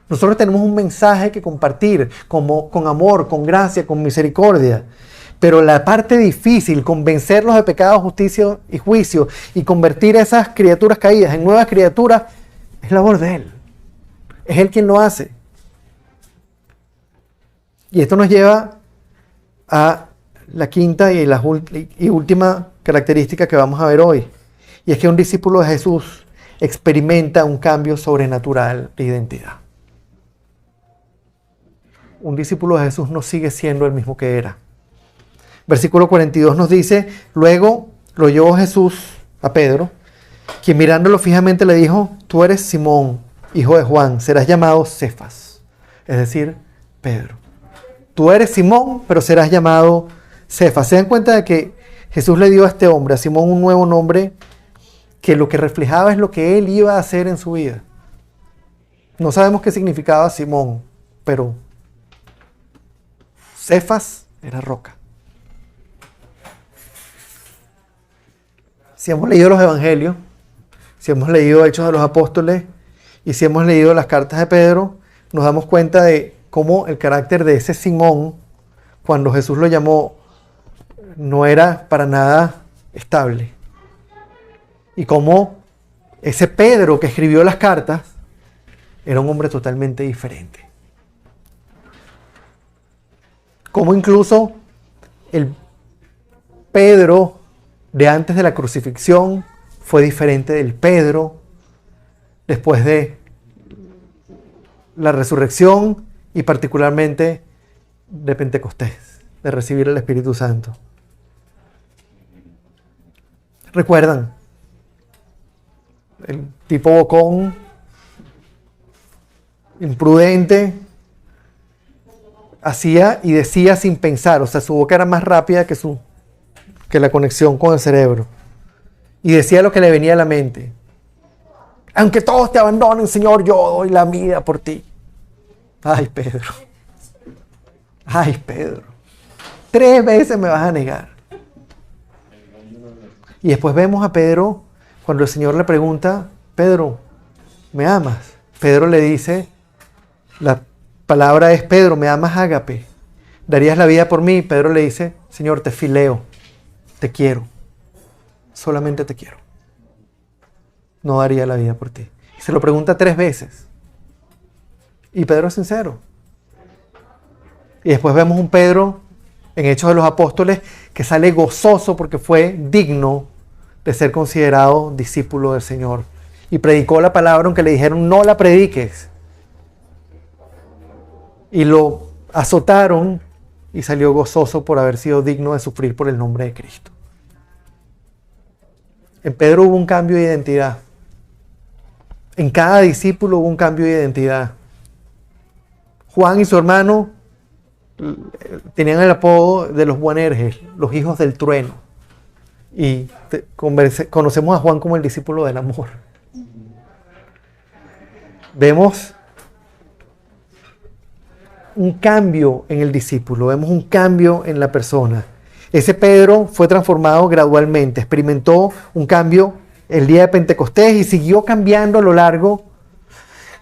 Nosotros tenemos un mensaje que compartir con amor, con gracia, con misericordia. Pero la parte difícil, convencerlos de pecado, justicia y juicio y convertir a esas criaturas caídas en nuevas criaturas, es labor de Él. Es Él quien lo hace. Y esto nos lleva a la quinta y última característica que vamos a ver hoy. Y es que un discípulo de Jesús experimenta un cambio sobrenatural de identidad. Un discípulo de Jesús no sigue siendo el mismo que era. Versículo 42 nos dice, luego lo llevó Jesús a Pedro, quien mirándolo fijamente le dijo, tú eres Simón, hijo de Juan, serás llamado Cefas, es decir, Pedro. Tú eres Simón, pero serás llamado Cefas. Se dan cuenta de que Jesús le dio a este hombre, a Simón, un nuevo nombre que lo que reflejaba es lo que él iba a hacer en su vida. No sabemos qué significaba Simón, pero Cefas era roca. Si hemos leído los evangelios, si hemos leído Hechos de los Apóstoles y si hemos leído las cartas de Pedro, nos damos cuenta de cómo el carácter de ese Simón, cuando Jesús lo llamó, no era para nada estable. Y cómo ese Pedro que escribió las cartas era un hombre totalmente diferente. Cómo incluso el Pedro de antes de la crucifixión fue diferente del Pedro después de la resurrección y particularmente de Pentecostés, de recibir el Espíritu Santo. ¿Recuerdan? El tipo bocón, imprudente, hacía y decía sin pensar. O sea, su boca era más rápida que la conexión con el cerebro. Y decía lo que le venía a la mente. Aunque todos te abandonen, Señor, yo doy la vida por ti. Ay, Pedro. Ay, Pedro. 3 veces me vas a negar. Y después vemos a Pedro, cuando el Señor le pregunta, Pedro, ¿me amas? Pedro le dice, la palabra es, Pedro, ¿me amas, ágape? ¿Darías la vida por mí? Pedro le dice, Señor, te fileo, te quiero, solamente te quiero. No daría la vida por ti. Y se lo pregunta 3 veces. Y Pedro es sincero. Y después vemos un Pedro en Hechos de los Apóstoles que sale gozoso porque fue digno de ser considerado discípulo del Señor. Y predicó la palabra aunque le dijeron no la prediques. Y lo azotaron y salió gozoso por haber sido digno de sufrir por el nombre de Cristo. En Pedro hubo un cambio de identidad. En cada discípulo hubo un cambio de identidad. Juan y su hermano tenían el apodo de los Boanerges, los hijos del trueno. Y conocemos a Juan como el discípulo del amor. Vemos un cambio en el discípulo, vemos un cambio en la persona. Ese Pedro fue transformado gradualmente, experimentó un cambio el día de Pentecostés y siguió cambiando a lo largo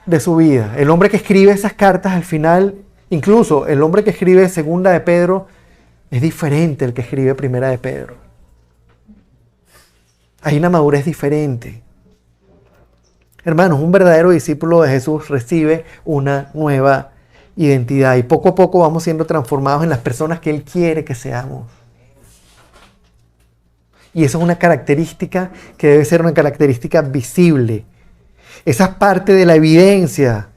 de su vida. El hombre que escribe esas cartas al final, incluso el hombre que escribe Segunda de Pedro, es diferente al que escribe Primera de Pedro. Hay una madurez diferente. Hermanos, un verdadero discípulo de Jesús recibe una nueva identidad y poco a poco vamos siendo transformados en las personas que Él quiere que seamos. Y eso es una característica que debe ser una característica visible. Esa es parte de la evidencia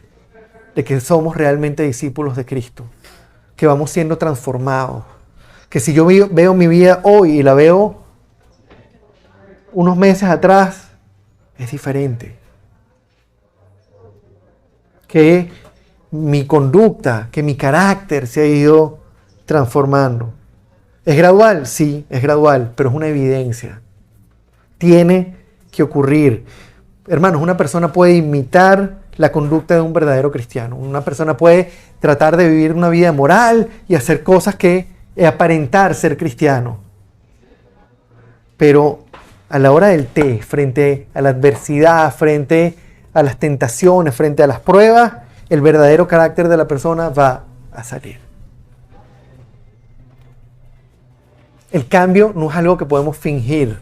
de que somos realmente discípulos de Cristo, que vamos siendo transformados. Que si yo veo mi vida hoy y la veo unos meses atrás, es diferente. Que mi conducta, que mi carácter se ha ido transformando. ¿Es gradual? Sí, es gradual, pero es una evidencia. Tiene que ocurrir. Hermanos, una persona puede imitar la conducta de un verdadero cristiano. Una persona puede tratar de vivir una vida moral y hacer cosas que aparentar ser cristiano. Pero a la hora del té, frente a la adversidad, frente a las tentaciones, frente a las pruebas, el verdadero carácter de la persona va a salir. El cambio no es algo que podemos fingir.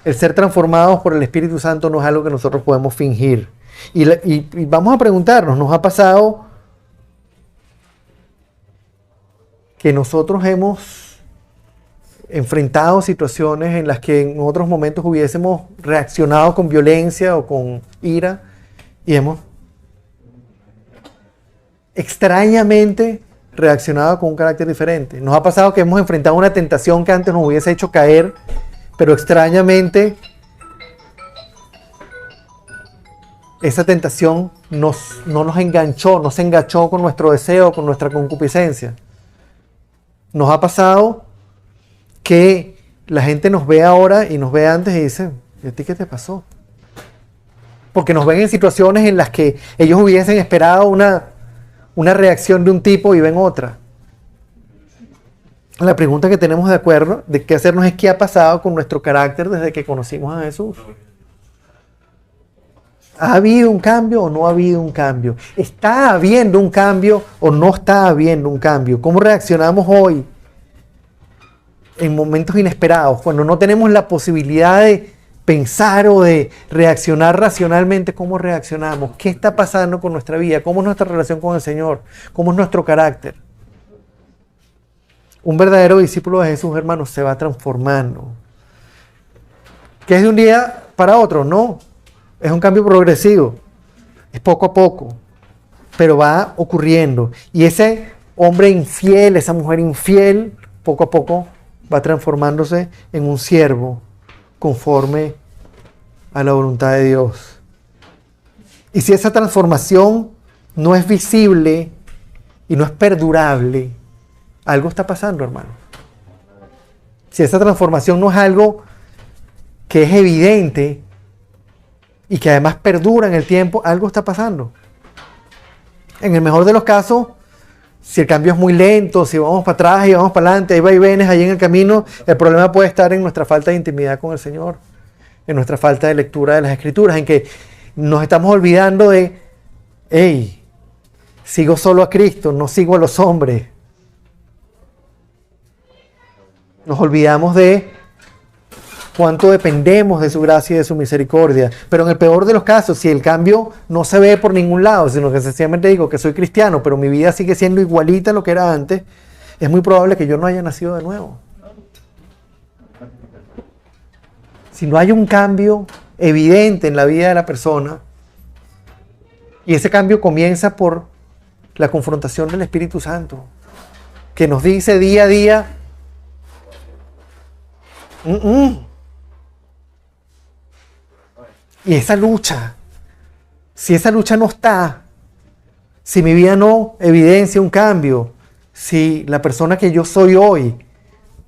El ser transformados por el Espíritu Santo no es algo que nosotros podemos fingir. Y vamos a preguntarnos, ¿nos ha pasado que nosotros hemos enfrentado situaciones en las que en otros momentos hubiésemos reaccionado con violencia o con ira y hemos extrañamente reaccionado con un carácter diferente? Nos ha pasado que hemos enfrentado una tentación que antes nos hubiese hecho caer, pero extrañamente esa tentación no nos enganchó, no se enganchó con nuestro deseo, con nuestra concupiscencia. Nos ha pasado que la gente nos ve ahora y nos ve antes y dice, ¿y a ti qué te pasó? Porque nos ven en situaciones en las que ellos hubiesen esperado una reacción de un tipo y ven otra. La pregunta que tenemos de qué hacernos es qué ha pasado con nuestro carácter desde que conocimos a Jesús. ¿Ha habido un cambio o no ha habido un cambio? ¿Está habiendo un cambio o no está habiendo un cambio? ¿Cómo reaccionamos hoy en momentos inesperados, cuando no tenemos la posibilidad de pensar o de reaccionar racionalmente? ¿Cómo reaccionamos? ¿Qué está pasando con nuestra vida? ¿Cómo es nuestra relación con el Señor? ¿Cómo es nuestro carácter? Un verdadero discípulo de Jesús, hermanos, se va transformando. ¿Que es de un día para otro? No. Es un cambio progresivo. Es poco a poco. Pero va ocurriendo. Y ese hombre infiel, esa mujer infiel, poco a poco va transformándose en un siervo conforme a la voluntad de Dios. Y si esa transformación no es visible y no es perdurable, algo está pasando, hermano. Si esa transformación no es algo que es evidente y que además perdura en el tiempo, algo está pasando. En el mejor de los casos, si el cambio es muy lento, si vamos para atrás y vamos para adelante, hay vaivenes ahí en el camino, el problema puede estar en nuestra falta de intimidad con el Señor, en nuestra falta de lectura de las Escrituras, en que nos estamos olvidando de, hey, sigo solo a Cristo, no sigo a los hombres. Nos olvidamos de cuánto dependemos de su gracia y de su misericordia. Pero en el peor de los casos, si el cambio no se ve por ningún lado, sino que sencillamente digo que soy cristiano, pero mi vida sigue siendo igualita a lo que era antes, es muy probable que yo no haya nacido de nuevo. Si no hay un cambio evidente en la vida de la persona, y ese cambio comienza por la confrontación del Espíritu Santo, que nos dice día a día, y esa lucha, si esa lucha no está, si mi vida no evidencia un cambio, si la persona que yo soy hoy,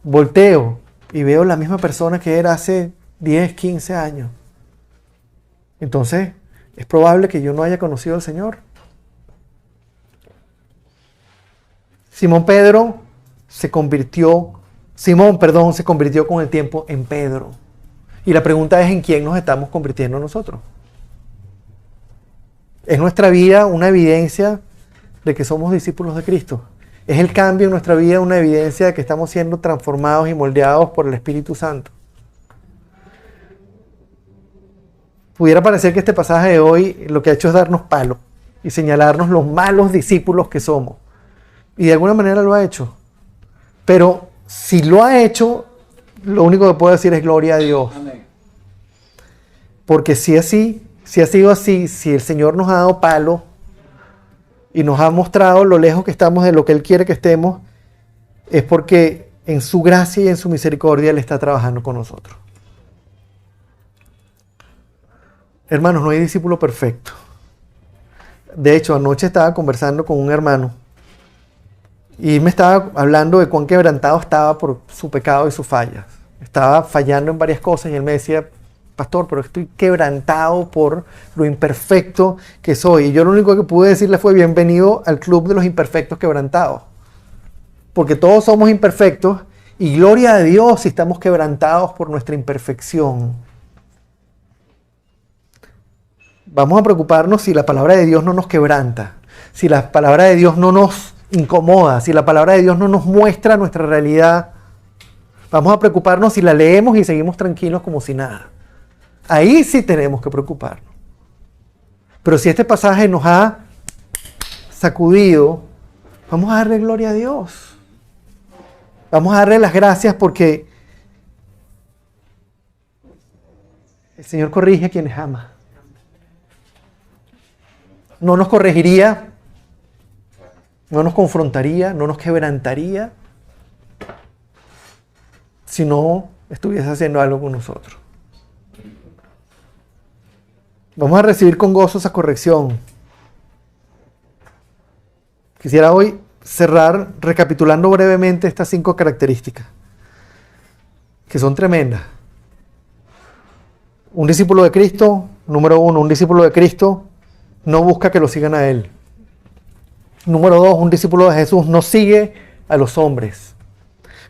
volteo y veo la misma persona que era hace 10, 15 años, entonces es probable que yo no haya conocido al Señor. Simón se convirtió con el tiempo en Pedro. Y la pregunta es, ¿en quién nos estamos convirtiendo nosotros? ¿Es nuestra vida una evidencia de que somos discípulos de Cristo? ¿Es el cambio en nuestra vida una evidencia de que estamos siendo transformados y moldeados por el Espíritu Santo? Pudiera parecer que este pasaje de hoy lo que ha hecho es darnos palo y señalarnos los malos discípulos que somos. Y de alguna manera lo ha hecho. Pero si lo ha hecho, lo único que puedo decir es gloria a Dios. Amén. Porque si ha sido así, si el Señor nos ha dado palo y nos ha mostrado lo lejos que estamos de lo que Él quiere que estemos, es porque en su gracia y en su misericordia Él está trabajando con nosotros. Hermanos, no hay discípulo perfecto. De hecho, anoche estaba conversando con un hermano y me estaba hablando de cuán quebrantado estaba por su pecado y sus fallas. Estaba fallando en varias cosas y él me decía, pastor, pero estoy quebrantado por lo imperfecto que soy. Y yo lo único que pude decirle fue, bienvenido al club de los imperfectos quebrantados. Porque todos somos imperfectos y gloria a Dios si estamos quebrantados por nuestra imperfección. Vamos a preocuparnos si la palabra de Dios no nos quebranta, si la palabra de Dios no nos incomoda, si la palabra de Dios no nos muestra nuestra realidad. Vamos a preocuparnos si la leemos y seguimos tranquilos como si nada. Ahí sí tenemos que preocuparnos. Pero si este pasaje nos ha sacudido, vamos a darle gloria a Dios. Vamos a darle las gracias porque el Señor corrige a quienes ama. No nos corregiría, no nos confrontaría, no nos quebrantaría si no estuviese haciendo algo con nosotros. Vamos a recibir con gozo esa corrección. Quisiera hoy cerrar recapitulando brevemente estas 5 características, que son tremendas. Un discípulo de Cristo, número 1, un discípulo de Cristo no busca que lo sigan a Él. Número 2, un discípulo de Jesús no sigue a los hombres.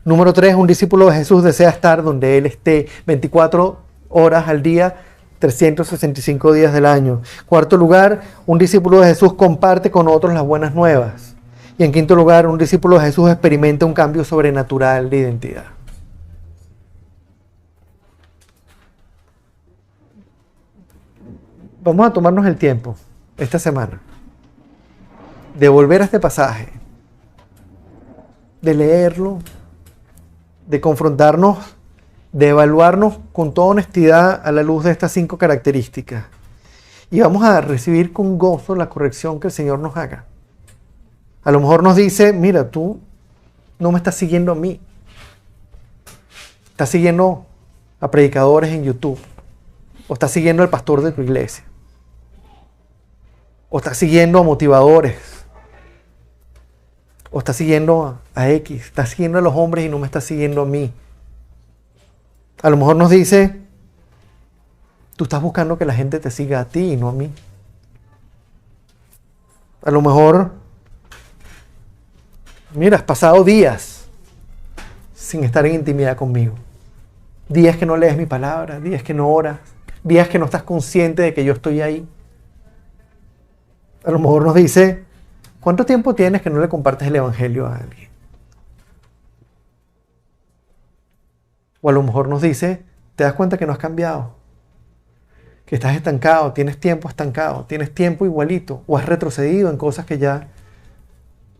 Número 3, un discípulo de Jesús desea estar donde Él esté 24 horas al día, 365 días del año. Cuarto lugar, un discípulo de Jesús comparte con otros las buenas nuevas. Y en quinto lugar, un discípulo de Jesús experimenta un cambio sobrenatural de identidad. Vamos a tomarnos el tiempo esta semana de volver a este pasaje, de leerlo, de confrontarnos, de evaluarnos con toda honestidad a la luz de estas 5 características. Y vamos a recibir con gozo la corrección que el Señor nos haga. A lo mejor nos dice, mira, tú no me estás siguiendo a mí. Estás siguiendo a predicadores en YouTube, o estás siguiendo al pastor de tu iglesia, o estás siguiendo a motivadores, o estás siguiendo a X, estás siguiendo a los hombres y no me estás siguiendo a mí. A lo mejor nos dice, tú estás buscando que la gente te siga a ti y no a mí. A lo mejor, mira, has pasado días sin estar en intimidad conmigo. Días que no lees mi palabra, días que no oras, días que no estás consciente de que yo estoy ahí. A lo mejor nos dice, ¿cuánto tiempo tienes que no le compartes el evangelio a alguien? O a lo mejor nos dice, ¿te das cuenta que no has cambiado? Que estás estancado, tienes tiempo estancado, tienes tiempo igualito, o has retrocedido en cosas que ya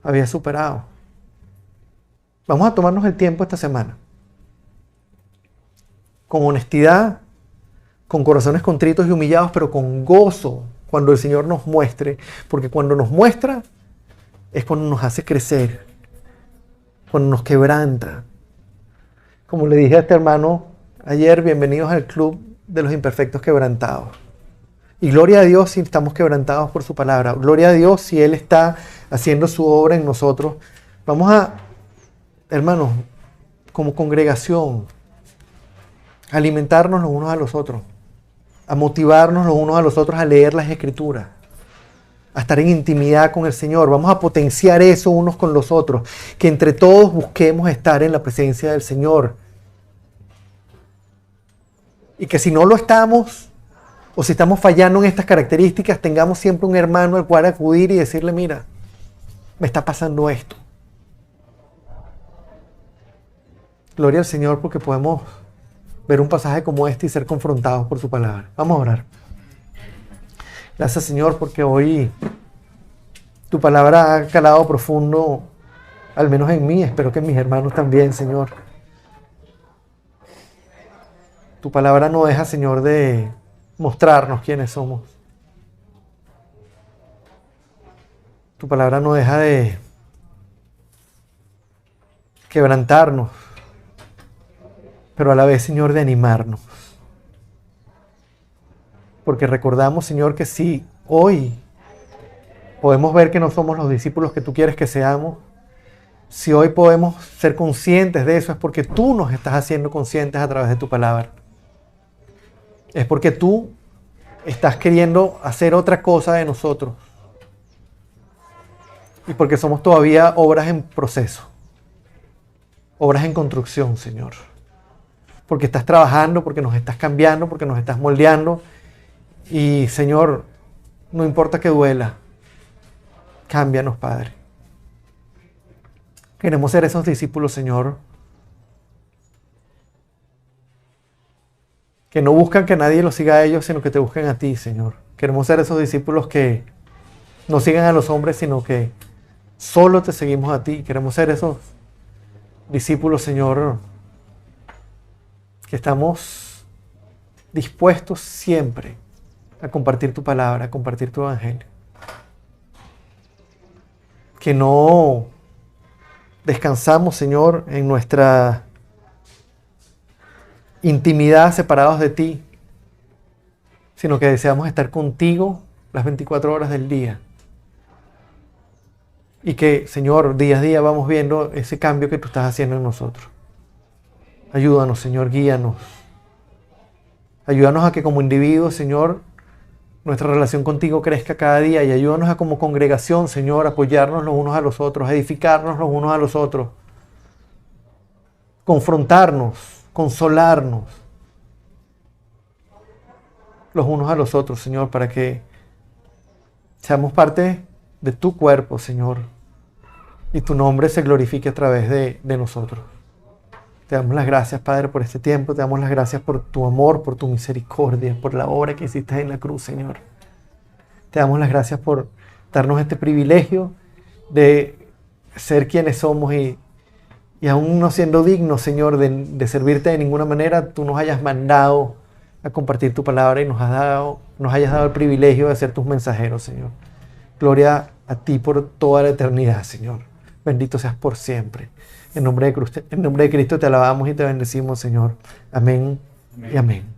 habías superado. Vamos a tomarnos el tiempo esta semana, con honestidad, con corazones contritos y humillados, pero con gozo, cuando el Señor nos muestre, porque cuando nos muestra es cuando nos hace crecer, cuando nos quebranta. Como le dije a este hermano ayer, bienvenidos al club de los imperfectos quebrantados. Y gloria a Dios si estamos quebrantados por su palabra. Gloria a Dios si Él está haciendo su obra en nosotros. Vamos a, hermanos, como congregación, a alimentarnos los unos a los otros, a motivarnos los unos a los otros a leer las Escrituras, a estar en intimidad con el Señor. Vamos a potenciar eso unos con los otros, que entre todos busquemos estar en la presencia del Señor. Y que si no lo estamos, o si estamos fallando en estas características, tengamos siempre un hermano al cual acudir y decirle, mira, me está pasando esto. Gloria al Señor porque podemos ver un pasaje como este y ser confrontados por su palabra. Vamos a orar. Gracias, Señor, porque hoy tu palabra ha calado profundo, al menos en mí, espero que en mis hermanos también, Señor. Tu palabra no deja, Señor, de mostrarnos quiénes somos. Tu palabra no deja de quebrantarnos, pero a la vez, Señor, de animarnos. Porque recordamos, Señor, que si hoy podemos ver que no somos los discípulos que tú quieres que seamos, si hoy podemos ser conscientes de eso, es porque tú nos estás haciendo conscientes a través de tu palabra. Es porque tú estás queriendo hacer otra cosa de nosotros. Y porque somos todavía obras en proceso. Obras en construcción, Señor. Porque estás trabajando, porque nos estás cambiando, porque nos estás moldeando. Y, Señor, no importa que duela. Cámbianos, Padre. Queremos ser esos discípulos, Señor, que no buscan que nadie los siga a ellos, sino que te busquen a ti, Señor. Queremos ser esos discípulos que no sigan a los hombres, sino que solo te seguimos a ti. Queremos ser esos discípulos, Señor, que estamos dispuestos siempre a compartir tu palabra, a compartir tu evangelio. Que no descansamos, Señor, en nuestra intimidad separados de ti, sino que deseamos estar contigo las 24 horas del día. Y que, Señor, día a día vamos viendo ese cambio que tú estás haciendo en nosotros. Ayúdanos, Señor, guíanos. Ayúdanos a que como individuos, Señor, nuestra relación contigo crezca cada día, y ayúdanos a como congregación, Señor, apoyarnos los unos a los otros, edificarnos los unos a los otros, confrontarnos, consolarnos los unos a los otros, Señor, para que seamos parte de tu cuerpo, Señor, y tu nombre se glorifique a través de nosotros. Te damos las gracias, Padre, por este tiempo. Te damos las gracias por tu amor, por tu misericordia, por la obra que hiciste en la cruz, Señor. Te damos las gracias por darnos este privilegio de ser quienes somos y aún no siendo dignos, Señor, de servirte de ninguna manera, tú nos hayas mandado a compartir tu palabra y nos hayas dado el privilegio de ser tus mensajeros, Señor. Gloria a ti por toda la eternidad, Señor. Bendito seas por siempre. En nombre de Cristo te alabamos y te bendecimos, Señor. Amén y amén.